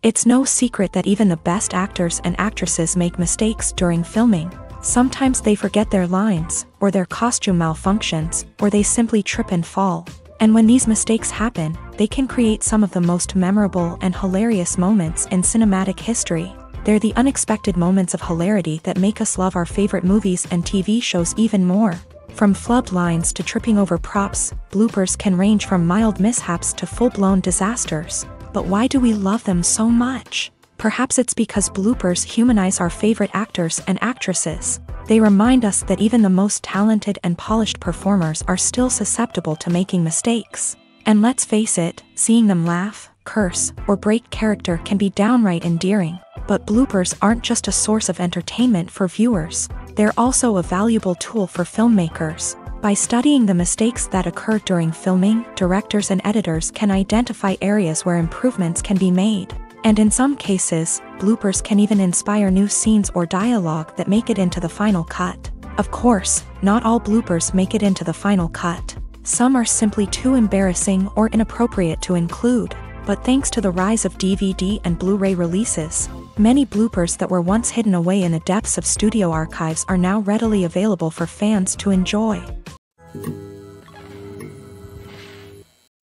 It's no secret that even the best actors and actresses make mistakes during filming. Sometimes they forget their lines, or their costume malfunctions, or they simply trip and fall. And when these mistakes happen, they can create some of the most memorable and hilarious moments in cinematic history. They're the unexpected moments of hilarity that make us love our favorite movies and TV shows even more. From flubbed lines to tripping over props, bloopers can range from mild mishaps to full-blown disasters. But why do we love them so much? Perhaps it's because bloopers humanize our favorite actors and actresses. They remind us that even the most talented and polished performers are still susceptible to making mistakes. And let's face it, seeing them laugh, curse, or break character can be downright endearing. But bloopers aren't just a source of entertainment for viewers, they're also a valuable tool for filmmakers. By studying the mistakes that occur during filming, directors and editors can identify areas where improvements can be made. And in some cases, bloopers can even inspire new scenes or dialogue that make it into the final cut. Of course, not all bloopers make it into the final cut. Some are simply too embarrassing or inappropriate to include. But thanks to the rise of DVD and Blu-ray releases, many bloopers that were once hidden away in the depths of studio archives are now readily available for fans to enjoy.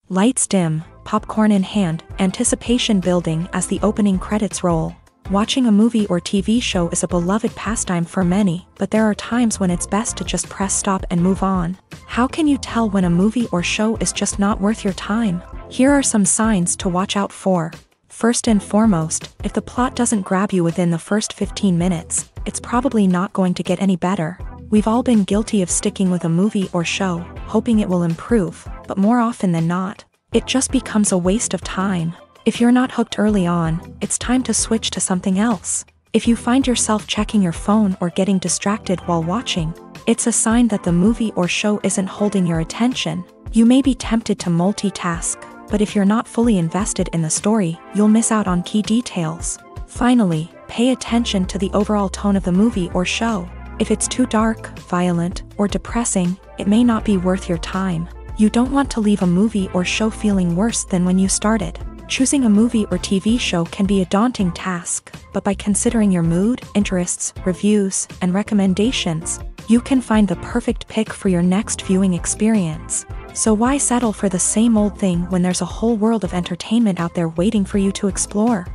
Lights dim, popcorn in hand, anticipation building as the opening credits roll. Watching a movie or TV show is a beloved pastime for many, but there are times when it's best to just press stop and move on. How can you tell when a movie or show is just not worth your time? Here are some signs to watch out for. First and foremost, if the plot doesn't grab you within the first 15 minutes, it's probably not going to get any better. We've all been guilty of sticking with a movie or show, hoping it will improve, but more often than not, it just becomes a waste of time. If you're not hooked early on, it's time to switch to something else. If you find yourself checking your phone or getting distracted while watching, it's a sign that the movie or show isn't holding your attention. You may be tempted to multitask, but if you're not fully invested in the story, you'll miss out on key details. Finally, pay attention to the overall tone of the movie or show. If it's too dark, violent, or depressing, it may not be worth your time. You don't want to leave a movie or show feeling worse than when you started. Choosing a movie or TV show can be a daunting task, but by considering your mood, interests, reviews, and recommendations, you can find the perfect pick for your next viewing experience. So why settle for the same old thing when there's a whole world of entertainment out there waiting for you to explore?